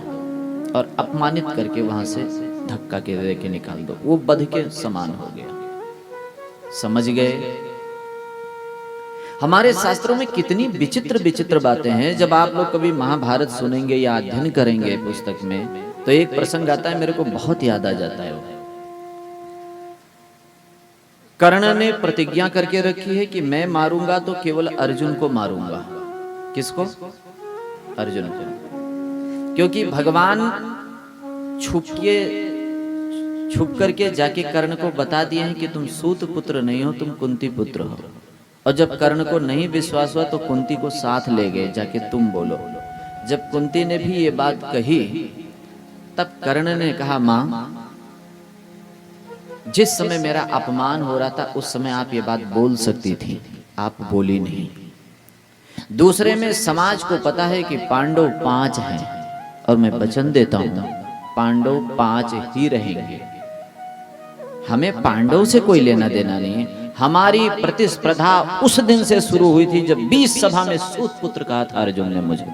और अपमानित करके वहां से धक्का के दे के निकाल दो, वो वध के समान हो गया। समझ गए। हमारे शास्त्रों में कितनी विचित्र विचित्र बातें हैं। जब आप लोग कभी महाभारत सुनेंगे या अध्ययन करेंगे पुस्तक में, तो एक प्रसंग आता है, मेरे को बहुत याद आ जाता है। कर्ण ने प्रतिज्ञा करके रखी है कि मैं मारूंगा तो केवल अर्जुन को मारूंगा। किसको? अर्जुन को। क्योंकि भगवान छुप के छुप करके जाके कर्ण को बता दिए हैं कि तुम सूत पुत्र नहीं हो, तुम कुंती पुत्र हो। और जब कर्ण को नहीं विश्वास हुआ तो कुंती को साथ ले गए, जाके तुम बोलो। जब कुंती ने भी ये बात कही तब कर्ण ने कहा, मां जिस समय मेरा अपमान हो रहा था उस समय आप ये बात बोल सकती थी, आप बोली नहीं। दूसरे में समाज को पता है कि पांडव 5 हैं और मैं वचन देता हूं पांडव 5 ही रहेंगे। हमें पांडव से कोई लेना देना नहीं है। हमारी प्रतिस्पर्धा उस दिन से शुरू हुई थी जब 20 सभा में सूत पुत्र कहा था अर्जुन ने मुझे।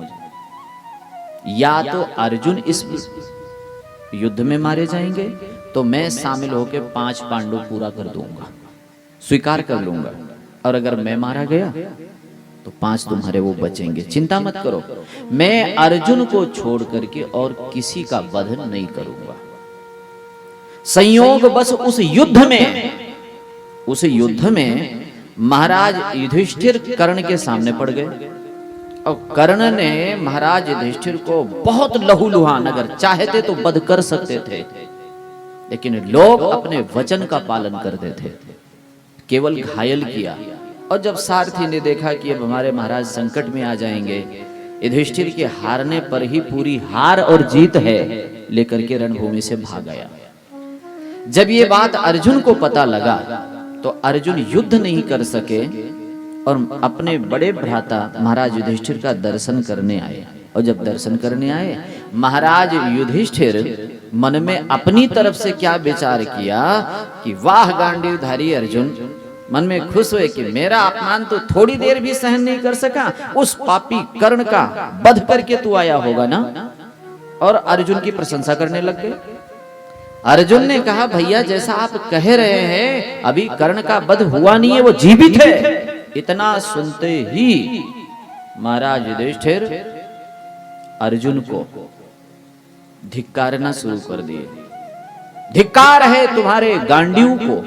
या तो अर्जुन इस युद्ध में मारे जाएंगे तो मैं शामिल होकर 5 पांडव पूरा कर दूंगा, स्वीकार कर लूंगा। और अगर मैं मारा गया तो 5 तुम्हारे वो बचेंगे। चिंता मत करो, मैं अर्जुन को छोड़ करके और किसी का वध नहीं करूंगा। संयोग बस उस युद्ध में महाराज युधिष्ठिर कर्ण के सामने पड़ गए और कर्ण ने महाराज युधिष्ठिर को बहुत लहूलुहान, अगर चाहते तो वध कर सकते थे, लेकिन लोग अपने वचन का पालन करते थे, केवल घायल किया। और जब सारथी ने देखा कि अब हमारे महाराज संकट में आ जाएंगे, युधिष्ठिर के हारने पर ही पूरी हार और जीत है, लेकर के रणभूमि से भाग गया। जब ये बात अर्जुन को पता लगा तो अर्जुन युद्ध नहीं कर सके और अपने बड़े भ्राता महाराज युधिष्ठिर का दर्शन करने आए। और जब दर्शन करने आए, महाराज युधिष्ठिर मन में अपनी तरफ से क्या विचार किया कि वाह गांडीवधारी अर्जुन, मन में खुश हुए कि मेरा अपमान तो थोड़ी देर भी सहन नहीं कर सका, उस पापी कर्ण का वध करके तू आया होगा ना। और अर्जुन की प्रशंसा करने लग गए। अर्जुन ने कहा, भैया जैसा आप कह रहे हैं अभी कर्ण का वध हुआ नहीं है, वो जीवित है। इतना सुनते ही महाराज युधिष्ठिर अर्जुन को धिक्कारना शुरू कर दिए। धिक्कार है तुम्हारे गांडीव को,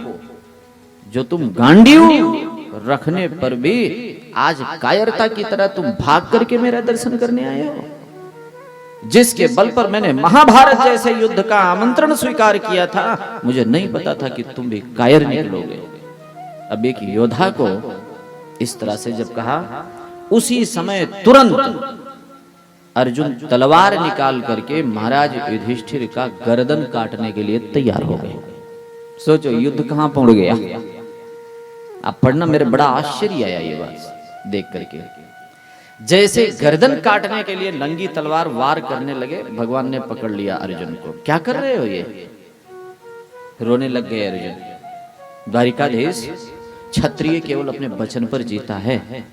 जो तुम गांडीव रखने पर भी आज कायरता की तरह तुम भाग करके मेरा दर्शन करने आए हो। जिसके बल पर मैंने महाभारत जैसे युद्ध का आमंत्रण स्वीकार किया था, मुझे नहीं पता था कि तुम भी कायर निकलोगे। अब एक योद्धा को इस तरह से जब कहा, उसी समय तुरंत अर्जुन तलवार निकाल करके महाराज युधिष्ठिर का गर्दन काटने के लिए तैयार हो गए। सोचो युद्ध कहां पहुंच गया। आप पढ़ना, मेरे बड़ा आश्चर्य आया ये बात देख करके। जैसे गर्दन काटने के लिए नंगी तलवार वार करने लगे, भगवान ने पकड़ लिया अर्जुन को। क्या कर रहे हो ये? रोने लग गए अर्जुन। द्वारिकाधीश, क्षत्रिय केवल अपने वचन पर जीता है।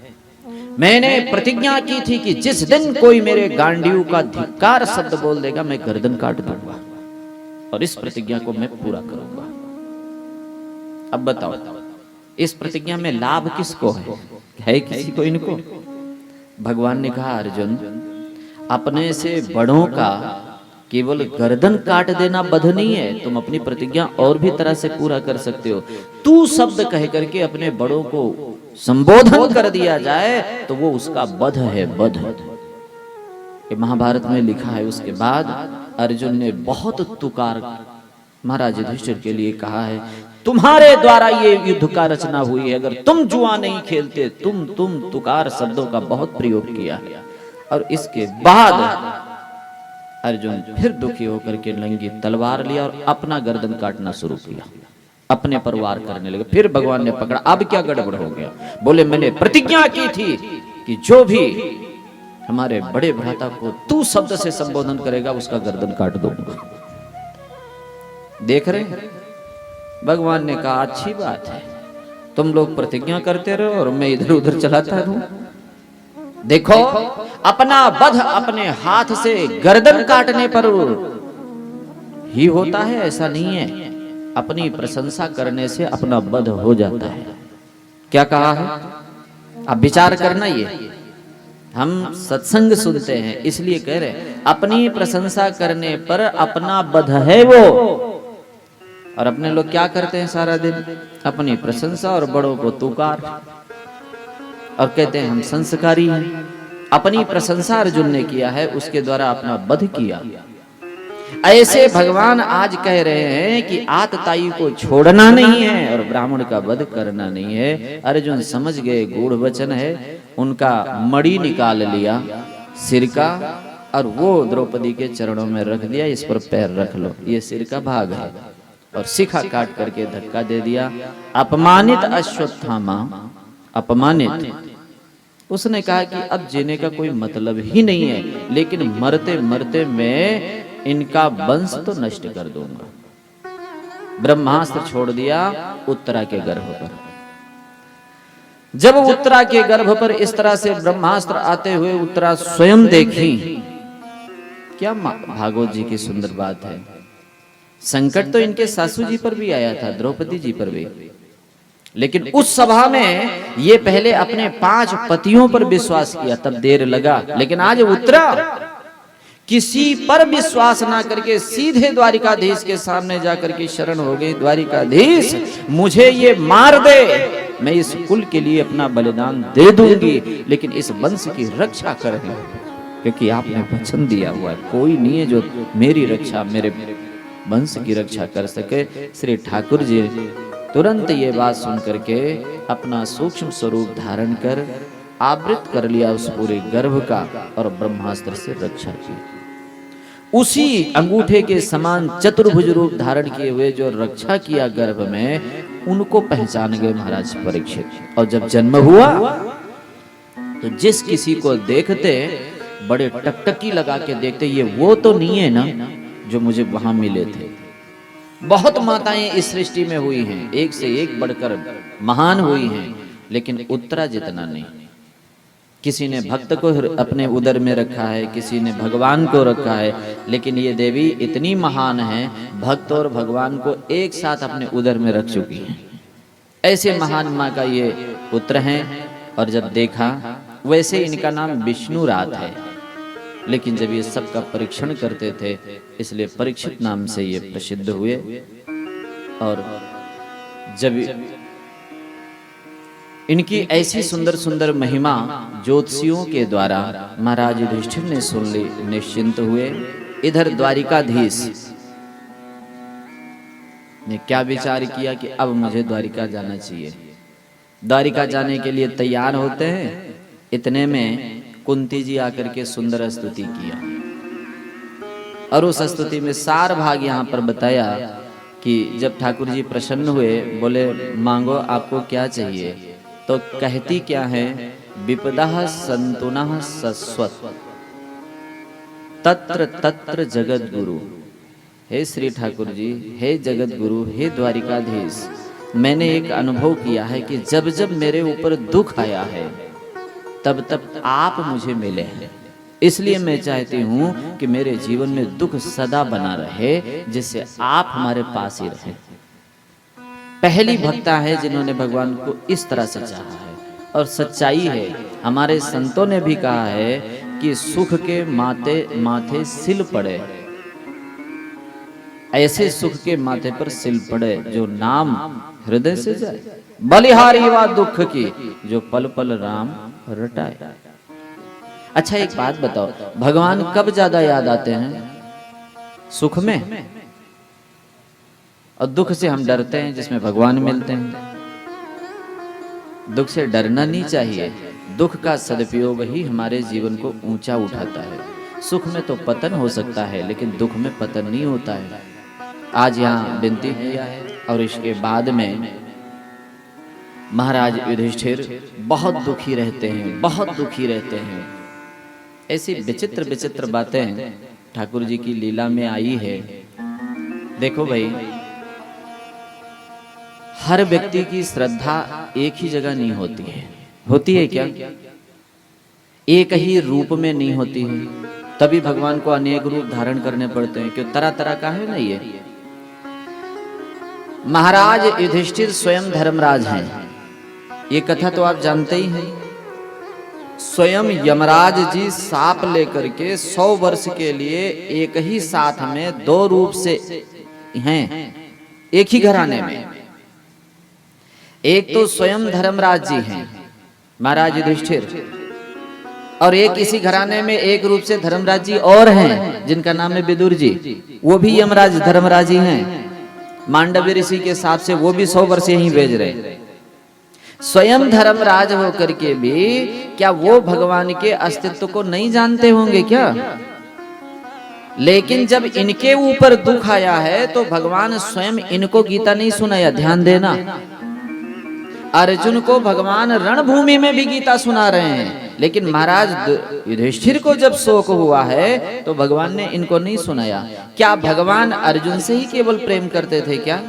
मैंने प्रतिज्ञा की थी कि जिस दिन कोई मेरे गांडीव का धिक्कार शब्द बोल देगा मैं गर्दन काट दूंगा, और इस प्रतिज्ञा को मैं पूरा करूंगा। अब बताओ, इस प्रतिज्ञा में लाभ किसको है किसी को इनको? भगवान ने कहा, अर्जुन अपने से बड़ों का केवल गर्दन काट देना वध नहीं है, तुम अपनी प्रतिज्ञा और भी तरह से पूरा कर सकते हो। तू शब्द कह करके अपने बड़ों को संबोधन कर दिया जाए तो वो उसका वध है, वध। ये महाभारत में लिखा है। उसके बाद अर्जुन ने बहुत तुकार महाराज युधिष्ठिर के लिए कहा है, तुम्हारे द्वारा ये युद्ध का रचना हुई है, अगर तुम जुआ नहीं खेलते, तुम तुकार शब्दों का बहुत प्रयोग किया। और इसके बाद अर्जुन फिर दुखी होकर के नंगी तलवार लिया और अपना गर्दन काटना शुरू किया, अपने पर वार करने लगे। फिर भगवान ने पकड़ा। अब क्या गड़बड़ हो गया? बोले, मैंने प्रतिज्ञा की थी कि जो भी हमारे बड़े भ्राता को तू शब्द से संबोधन करेगा उसका गर्दन काट दूंगा। देख रहे हैं? भगवान ने कहा, अच्छी बात है, तुम लोग प्रतिज्ञा करते रहो और मैं इधर उधर चलाता रहूं। देखो, अपना वध अपने हाथ से गर्दन काटने पर ही होता है, ऐसा नहीं है। अपनी प्रशंसा करने से अपना वध हो जाता है। क्या कहा है? अब विचार करना। ये हम सत्संग सुनते हैं इसलिए कह रहे हैं, अपनी प्रशंसा करने पर अपना वध है वो। और अपने लोग क्या करते हैं सारा दिन? अपनी प्रशंसा और बड़ों को तुकार, और कहते हैं हम संस्कारी हैं। अपनी प्रशंसा अर्जुन ने किया है, उसके द्वारा अपना वध किया। ऐसे भगवान आज कह रहे हैं कि आतताई को छोड़ना नहीं है और ब्राह्मण का वध करना नहीं है। अर्जुन समझ गए गूढ़ वचन है, उनका मणि निकाल लिया सिर का और वो द्रौपदी के चरणों में रख दिया, इस पर पैर रख लो, ये सिर का भाग है, और शिखा काट करके धक्का दे दिया। अपमानित अश्वत्थामा, अपमानित, उसने कहा कि अब जीने का कोई मतलब ही नहीं है, लेकिन मरते मरते मैं इनका वंश तो नष्ट कर दूंगा। ब्रह्मास्त्र छोड़ दिया उत्तरा के गर्भ पर। जब उत्तरा के गर्भ पर इस तरह से ब्रह्मास्त्र आते हुए उत्तरा स्वयं देखी, क्या भागवत जी की सुंदर बात है। संकट तो इनके सासू जी पर भी आया था, द्रौपदी जी पर भी, लेकिन उस सभा में ये पहले अपने 5 पतियों पर विश्वास किया, तब देर लगा। लेकिन आज उत्तरा किसी पर विश्वास ना करके सीधे द्वारिकाधीश के सामने जाकर के शरण हो गई। द्वारिकाधीश मुझे ये मार दे, मैं इस कुल के लिए अपना बलिदान दे दूंगी, लेकिन इस वंश की रक्षा करें, क्योंकि आपने वचन दिया हुआ है, कोई नहीं है जो मेरी रक्षा, मेरे वंश की रक्षा कर सके। श्री ठाकुर जी तुरंत ये बात सुन करके अपना सूक्ष्म स्वरूप धारण कर आवृत कर लिया उस पूरे गर्भ का और ब्रह्मास्त्र से रक्षा की। उसी अंगूठे के समान चतुर्भुज रूप धारण किए हुए जो रक्षा किया गर्भ में, उनको पहचान गए महाराज परीक्षित। और जब जन्म हुआ तो जिस किसी को देखते बड़े टकटकी लगा के देखते, ये वो तो नहीं है ना जो मुझे वहां मिले थे। बहुत माताएं इस सृष्टि में हुई हैं, एक से एक बढ़कर महान हुई हैं, लेकिन उत्तरा जितना नहीं। किसी ने भक्त को अपने उदर में रखा है, किसी ने भगवान को रखा है, लेकिन ये देवी इतनी महान है, भक्त और भगवान को एक साथ अपने उदर में रख चुकी है। ऐसे महान माँ का ये पुत्र है। और जब देखा, वैसे इनका नाम विष्णु रात है, लेकिन जब ये सबका परीक्षण करते थे इसलिए परीक्षित नाम से ये प्रसिद्ध हुए। और जब इनकी ऐसी सुंदर सुंदर महिमा ज्योतिषियों के द्वारा महाराज युधिष्ठिर ने सुन ली, निश्चिंत हुए। इधर द्वारिकाधीश ने क्या विचार किया कि अब मुझे द्वारिका जाना चाहिए। द्वारिका जाने के लिए तैयार होते हैं, इतने में कुंती जी आकर के सुंदर स्तुति किया, और उस स्तुति में सार भाग यहाँ पर बताया कि जब ठाकुर जी प्रसन्न हुए, बोले मांगो आपको क्या चाहिए, तो कहती क्या है, विपदा संतुना सस्वत तत्र तत्र जगत गुरु। हे श्री ठाकुर जी, हे जगत गुरु, हे द्वारिकाधीश, मैंने एक अनुभव किया है कि जब जब मेरे ऊपर दुख आया है तब तब आप मुझे मिले हैं, इसलिए मैं चाहती हूँ कि मेरे जीवन में दुख सदा बना रहे, जिससे आप हमारे पास ही रहें। पहली भक्ता है जिन्होंने भगवान को इस तरह से चाहा है। और सच्चाई है, हमारे संतों ने भी कहा है कि सुख के माथे सिल पड़े, ऐसे सुख के माथे पर सिल पड़े जो नाम हृदय से जाए, बलिहारी वा दुख की जो पल पल राम रटाए। अच्छा एक बात बताओ, भगवान कब ज्यादा याद आते हैं? सुख में, और दुख से हम डरते हैं जिसमें भगवान मिलते हैं। दुख से डरना नहीं चाहिए, दुख का सदुपयोग ही हमारे जीवन को ऊंचा उठाता है। सुख में तो पतन हो सकता है, लेकिन दुख में पतन नहीं होता है। आज यहाँ विनती किया है, और इसके बाद में महाराज युधिष्ठिर बहुत दुखी रहते हैं, बहुत दुखी रहते हैं। ऐसी विचित्र विचित्र बातें ठाकुर जी की लीला में आई है। देखो भाई, हर व्यक्ति की श्रद्धा एक ही जगह नहीं होती है। होती है क्या? एक ही रूप में नहीं होती है, तभी भगवान को अनेक रूप धारण करने पड़ते हैं। क्यों? तरह तरह का है ना ये। महाराज युधिष्ठिर स्वयं धर्मराज हैं, ये कथा तो आप जानते ही हैं। स्वयं यमराज जी साप लेकर के 100 वर्ष के लिए एक ही साथ में 2 रूप से हैं, एक ही घराने में। एक तो स्वयं धर्मराज जी हैं महाराज युधिष्ठिर, और एक इसी घराने में एक रूप से धर्मराज जी और हैं जिनका नाम है विदुर जी, वो भी यमराज धर्मराज ही हैं। मांडव्य ऋषि के हिसाब से वो भी 100 वर्ष यहीं भेज रहे। स्वयं धर्मराज होकर के भी क्या वो भगवान के अस्तित्व को नहीं जानते होंगे क्या? लेकिन जब इनके ऊपर दुख आया है तो भगवान स्वयं इनको गीता नहीं सुनाया। ध्यान देना, अर्जुन को भगवान रणभूमि में भी गीता सुना रहे हैं, लेकिन महाराज युधिष्ठिर को जब शोक हुआ है तो भगवान ने इनको नहीं सुनाया। क्या भगवान अर्जुन से ही केवल प्रेम करते थे क्या?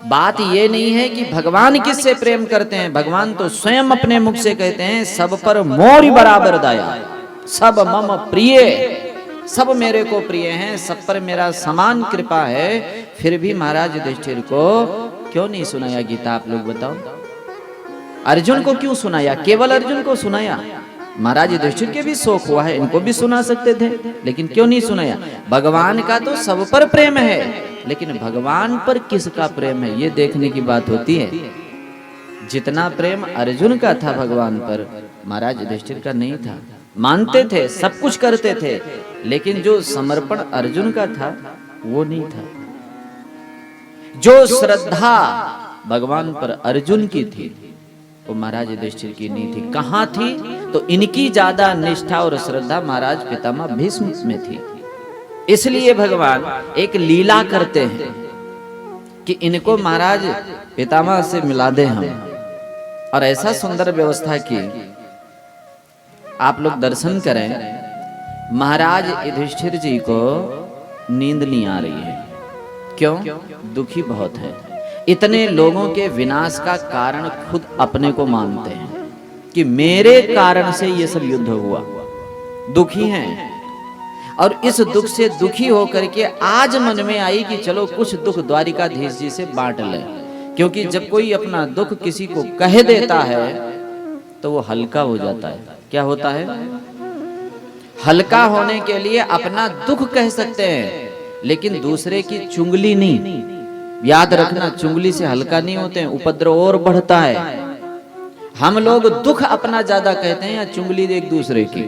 बात ये नहीं है कि भगवान किससे प्रेम करते हैं। भगवान तो स्वयं अपने मुख से कहते हैं सब पर मोरी बराबर दया, सब मम प्रिय, सब मेरे को प्रिय हैं, सब पर मेरा समान कृपा है। फिर भी महाराज युधिष्ठिर को क्यों नहीं सुनाया गीता? आप लोग बताओ। अर्जुन को क्यों सुनाया? केवल अर्जुन को सुनाया। महाराज युधिष्ठिर के भी शोक हुआ है, इनको भी सुना सकते थे, लेकिन क्यों नहीं सुनाया? भगवान का तो सब पर प्रेम है, लेकिन भगवान पर किसका प्रेम है ये देखने की बात होती है। जितना प्रेम अर्जुन का था भगवान पर, महाराज युधिष्ठिर का नहीं था। मानते थे, सब कुछ करते थे, लेकिन जो समर्पण अर्जुन का था वो नहीं था। जो श्रद्धा भगवान पर अर्जुन की थी वो महाराज युधिष्ठिर की नहीं थी। कहां थी? तो इनकी ज्यादा निष्ठा और श्रद्धा महाराज पितामह भीष्म में थी। इसलिए भगवान एक लीला करते हैं कि इनको महाराज पितामह से मिला दे हम, और ऐसा सुंदर व्यवस्था की आप लोग दर्शन करें। महाराज युधिष्ठिर जी को नींद नहीं आ रही है। क्यों? दुखी बहुत है। इतने लोगों के विनाश का कारण खुद अपने को मानते हैं कि मेरे कारण से ये सब युद्ध हुआ। दुखी हैं, और इस दुख से दुखी होकर के आज मन में आई कि चलो कुछ दुख द्वारिकाधीश जी से बांट लें। क्योंकि जब कोई अपना दुख किसी को कह देता है तो वो हल्का हो जाता है। क्या होता है? हल्का होने के लिए अपना दुख कह सकते हैं, लेकिन दूसरे की चुंगली नहीं। याद रखना, चुंगली से हल्का नहीं होते हैं, उपद्रव और बढ़ता है। हम लोग दुख अपना ज्यादा कहते हैं या चुंगली एक दूसरे की,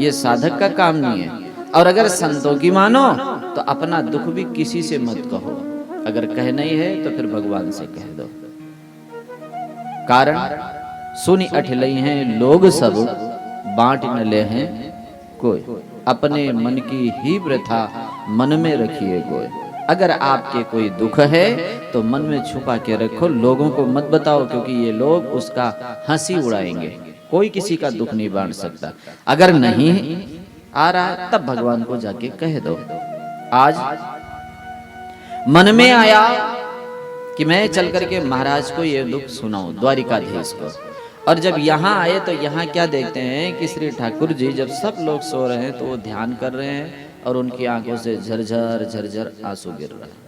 ये साधक का काम नहीं है। और अगर संतों की मानो तो अपना दुख भी किसी से मत कहो। अगर कहना ही है तो फिर भगवान से कह दो। कारण सुनी अठलई हैं लोग सब, बांट न ले हैं कोई। अपने मन की ही वृथा मन में रखिए कोई। अगर आपके कोई दुख है तो मन में छुपा के रखो, लोगों को मत बताओ, क्योंकि ये लोग उसका हंसी उड़ाएंगे। कोई किसी का दुख नहीं बांट सकता। अगर नहीं आ रहा तब भगवान को जाके कह दो। आज मन में आया कि मैं चल करके महाराज को ये दुख सुनाऊं, द्वारिकाधीश को। और जब यहाँ आए तो यहाँ क्या देखते हैं कि श्री ठाकुर जी जब सब लोग सो रहे हैं तो वो ध्यान कर रहे हैं और उनकी आंखों से झरझर झरझर आंसू गिर रहा है।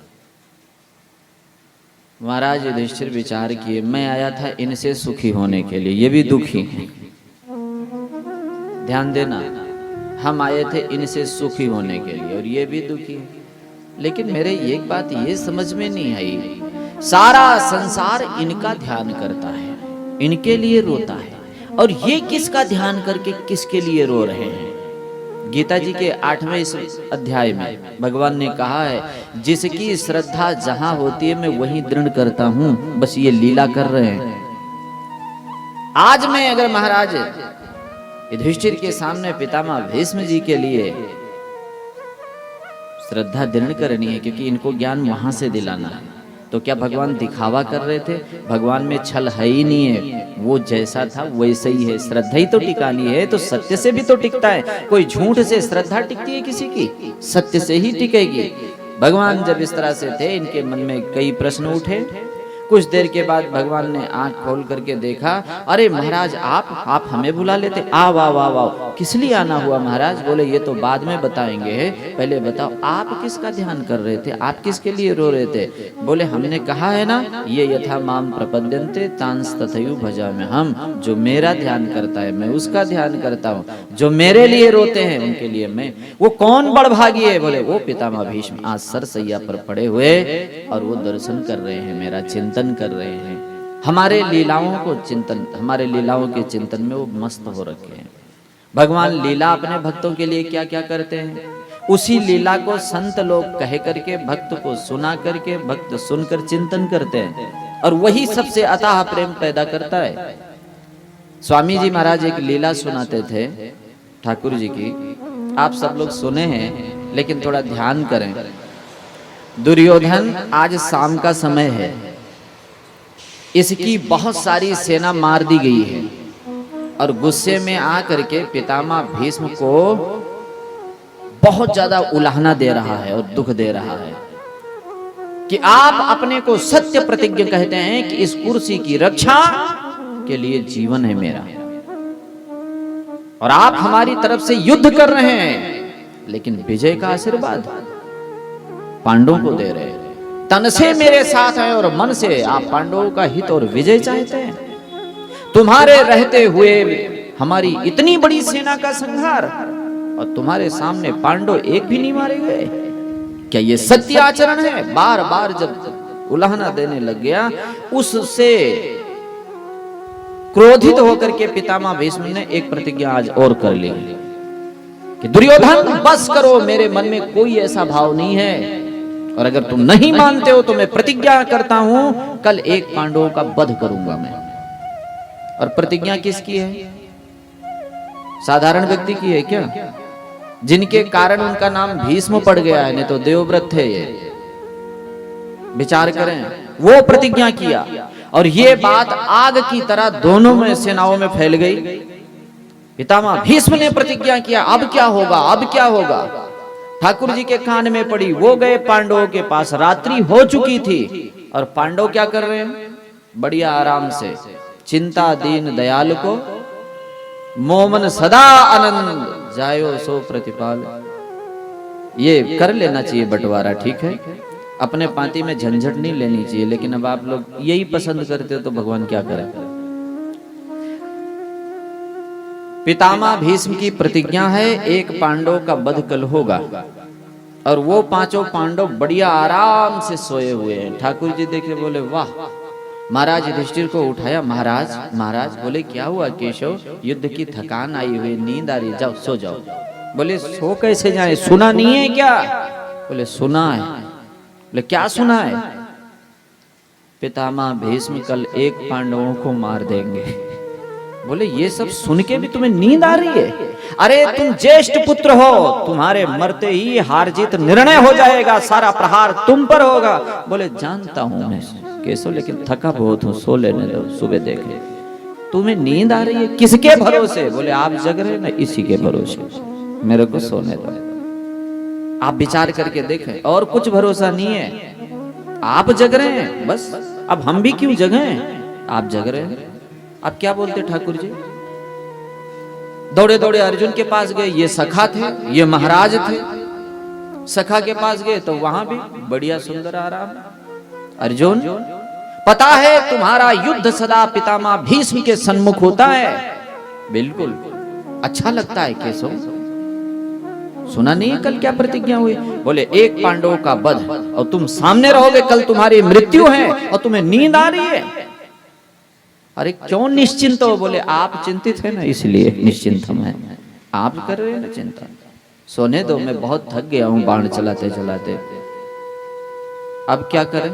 महाराज युधिष्ठिर विचार किए, मैं आया था इनसे सुखी होने के लिए, ये भी दुखी हैं। ध्यान देना, हम आए थे इनसे सुखी होने के लिए और ये भी दुखी हैं। लेकिन मेरे एक बात ये समझ में नहीं आई, सारा संसार इनका ध्यान करता है, इनके लिए रोता है, और ये किसका ध्यान करके किसके लिए रो रहे हैं? गीता जी के 8वें अध्याय में भगवान ने कहा है, जिसकी श्रद्धा जहां होती है मैं वहीं दृढ़ करता हूं। बस ये लीला कर रहे हैं। आज मैं अगर महाराज युधिष्ठिर के सामने पितामह भीष्म जी के लिए श्रद्धा दृढ़ करनी है, क्योंकि इनको ज्ञान वहां से दिलाना है, तो क्या भगवान दिखावा कर रहे थे? भगवान में छल है ही नहीं है, वो जैसा था वैसे ही है। श्रद्धा ही तो टिकानी है तो सत्य से भी तो टिकता है। कोई झूठ से श्रद्धा टिकती है किसी की? सत्य से ही टिकेगी। भगवान जब इस तरह से थे, इनके मन में कई प्रश्न उठे। कुछ देर के बाद भगवान ने आंख खोल करके देखा, अरे महाराज आप हमें बुला लेते। आ वाह वाह वाह, किस लिए आना हुआ महाराज? बोले ये तो बाद में बताएंगे, पहले बताओ आप किसका ध्यान कर रहे थे, आप किसके लिए रो रहे थे? बोले हमने कहा है ना, ये यथा माम प्रपद्यन्ते तांस तथैव भजामि। हम जो मेरा ध्यान करता है मैं उसका ध्यान करता हूँ, जो मेरे लिए रोते हैं उनके लिए मैं। वो कौन बड़भागी है? बोले वो पितामह भीष्म, आज सरसैया पर पड़े हुए और वो दर्शन कर रहे हैं, मेरा चिंतन कर रहे हैं, हमारे लीलाओं को चिंतन, हमारे लीलाओं के चिंतन में वो मस्त हो रखे हैं। भगवान लीला अपने भक्तों के लिए क्या क्या करते हैं, उसी लीला को संत लोग कह करके भक्त को सुना करके भक्त सुनकर चिंतन करते हैं और वही सबसे अथाह प्रेम पैदा करता है। स्वामी जी महाराज एक लीला सुनाते थे ठाकुर जी की, आप सब लोग सुने हैं लेकिन थोड़ा ध्यान करें। दुर्योधन आज शाम का समय है, इसकी बहुत सारी सेना मार दी गई है और गुस्से में आकर के पितामह भीष्म को बहुत ज्यादा उलाहना दे रहा है और दुख दे रहा है कि आप अपने को सत्य प्रतिज्ञ कहते हैं कि इस कुर्सी की रक्षा के लिए जीवन है मेरा, और आप हमारी तरफ से युद्ध कर रहे हैं, लेकिन विजय का आशीर्वाद पांडवों को दे रहे हैं। तन से मेरे साथ हैं और मन से आप पांडवों का हित और विजय चाहते हैं। तुम्हारे रहते हुए हमारी इतनी बड़ी सेना का संहार और तुम्हारे सामने पांडव एक भी नहीं मारे गए, क्या ये सत्य आचरण है? बार बार जब उलाहना देने लग गया, उससे क्रोधित होकर के पितामह भीष्म ने एक प्रतिज्ञा आज और कर ली कि दुर्योधन बस करो, मेरे मन में कोई ऐसा भाव नहीं है, और अगर तुम नहीं मानते हो तो मैं प्रतिज्ञा करता हूं कल एक पांडवों का वध करूंगा मैं। और प्रतिज्ञा किसकी है? साधारण व्यक्ति की है क्या? जिनके कारण उनका नाम भीष्म पड़ गया है, नहीं तो देवव्रत थे ये। विचार करें, वो प्रतिज्ञा किया और ये बात आग की तरह दोनों में सेनाओं में फैल गई। पितामह भीष्म ने प्रतिज्ञा किया, अब क्या होगा, अब क्या होगा? ठाकुर जी के कान में पड़ी, वो गए पांडवों के पास, रात्रि हो चुकी थी और पांडव क्या कर रहे हैं? बढ़िया आराम से, चिंता दीन दयाल को मोमन सदा आनंद जायो सो प्रतिपाल। ये कर लेना चाहिए बंटवारा, ठीक है, अपने पाती में झंझट नहीं लेनी चाहिए, लेकिन अब आप लोग यही पसंद करते हो तो भगवान क्या करे। पितामह भीष्म की प्रतिज्ञा है एक पांडव का वध कल होगा, और वो पांचों पांडव बढ़िया आराम से सोए हुए हैं। ठाकुर जी देखे बोले वाह। महाराज युधिष्ठिर को उठाया, महाराज महाराज, बोले क्या हुआ केशव? युद्ध की थकान आई हुई, नींद आ रही, जाओ सो जाओ। बोले सो कैसे जाए, सुना नहीं है क्या? बोले सुना है। बोले क्या सुना है? पितामह भीष्म कल एक पांडवों को मार देंगे। बोले ये सब सुन के भी तुम्हें नींद आ रही है? अरे तुम ज्येष्ठ पुत्र हो, तुम्हारे मरते ही हार जीत निर्णय हो जाएगा, सारा प्रहार तुम पर होगा। बोले जानता हूं मैं केशव, लेकिन थका बहुत हूं, सो लेने दो, सुबह देखे। तुम्हें नींद आ रही है, किसके भरोसे? बोले आप जग रहे ना, इसी के भरोसे, मेरे को सोने दो। आप विचार करके देखें, और कुछ भरोसा नहीं है, आप जग रहे हैं बस। अब हम भी क्यों जगें? आप जग रहे हैं। अब क्या बोलते ठाकुर जी? दौड़े दौड़े अर्जुन के पास गए, ये सखा थे, ये महाराज थे। सखा के पास गए तो वहां भी बढ़िया सुंदर आराम। अर्जुन पता है तुम्हारा युद्ध सदा पितामह भीष्म के सन्मुख होता है। बिल्कुल अच्छा लगता है केशव, सुना नहीं कल क्या प्रतिज्ञा हुई? बोले एक पांडवों का वध, और तुम सामने रहोगे, कल तुम्हारी मृत्यु है और तुम्हें नींद आ रही है। अरे क्यों निश्चिंत हो? बोले आप चिंतित है ना, इसलिए निश्चिंत हम हैं। आप कर रहे हैं ना चिंता, सोने दो, मैं बहुत थक गया हूं बाण चलाते चलाते। अब क्या करें?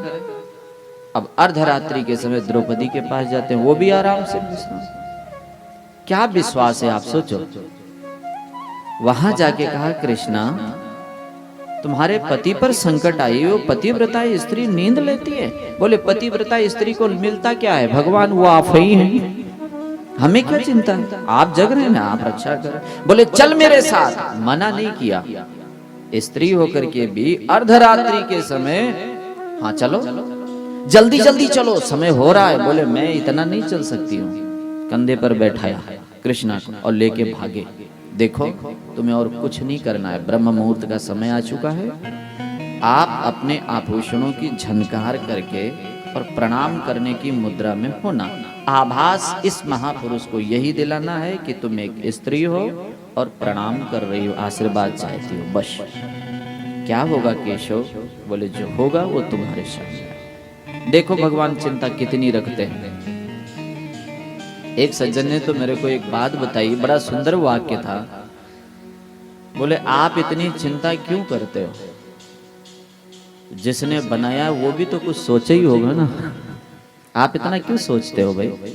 अब अर्धरात्रि के समय द्रौपदी के पास जाते हैं, वो भी आराम से क्या विश्वास है आप सोचो। वहां जाके कहा कृष्णा तुम्हारे पति पर संकट आई हो, पतिव्रता स्त्री नींद लेती है। बोले पतिव्रता स्त्री को मिलता क्या है? भगवान वो आप ही हैं, हमें क्या चिंता है, आप जग रहे हैं ना, आप रक्षा करें। बोले चल मेरे साथ। मना नहीं किया, स्त्री होकर के भी अर्धरात्रि के समय हाँ चलो, जल्दी जल्दी चलो, समय हो रहा है। बोले मैं इतना नहीं चल सकती हूँ। कंधे पर बैठाया कृष्णा को और लेके भागे। देखो तुम्हें और कुछ नहीं करना है, ब्रह्म मुहूर्त का समय आ चुका है। आप अपने आभूषणों की झनकार करके और प्रणाम करने की मुद्रा में होना। आभास इस महापुरुष को यही दिलाना है कि तुम एक स्त्री हो और प्रणाम कर रही हो, आशीर्वाद चाहती हो, बस। क्या होगा केशव? बोले जो होगा वो तुम्हारे सामने। देखो भगवान चिंता कितनी रखते हैं। एक सज्जन ने तो मेरे को एक बात बताई, बड़ा सुंदर वाक्य था। बोले आप इतनी चिंता क्यों करते हो, जिसने बनाया वो भी तो कुछ सोचा ही होगा ना, आप इतना क्यों सोचते हो भाई,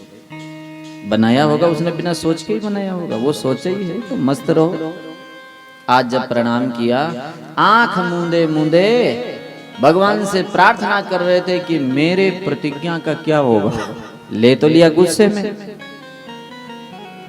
बनाया होगा उसने बिना सोच के ही बनाया होगा, वो सोचा ही है तो मस्त रहो। आज जब प्रणाम किया, आंख मूंदे मूंदे भगवान से प्रार्थना कर रहे थे कि मेरे प्रतिज्ञा का क्या होगा। ले तो लिया गुस्से में,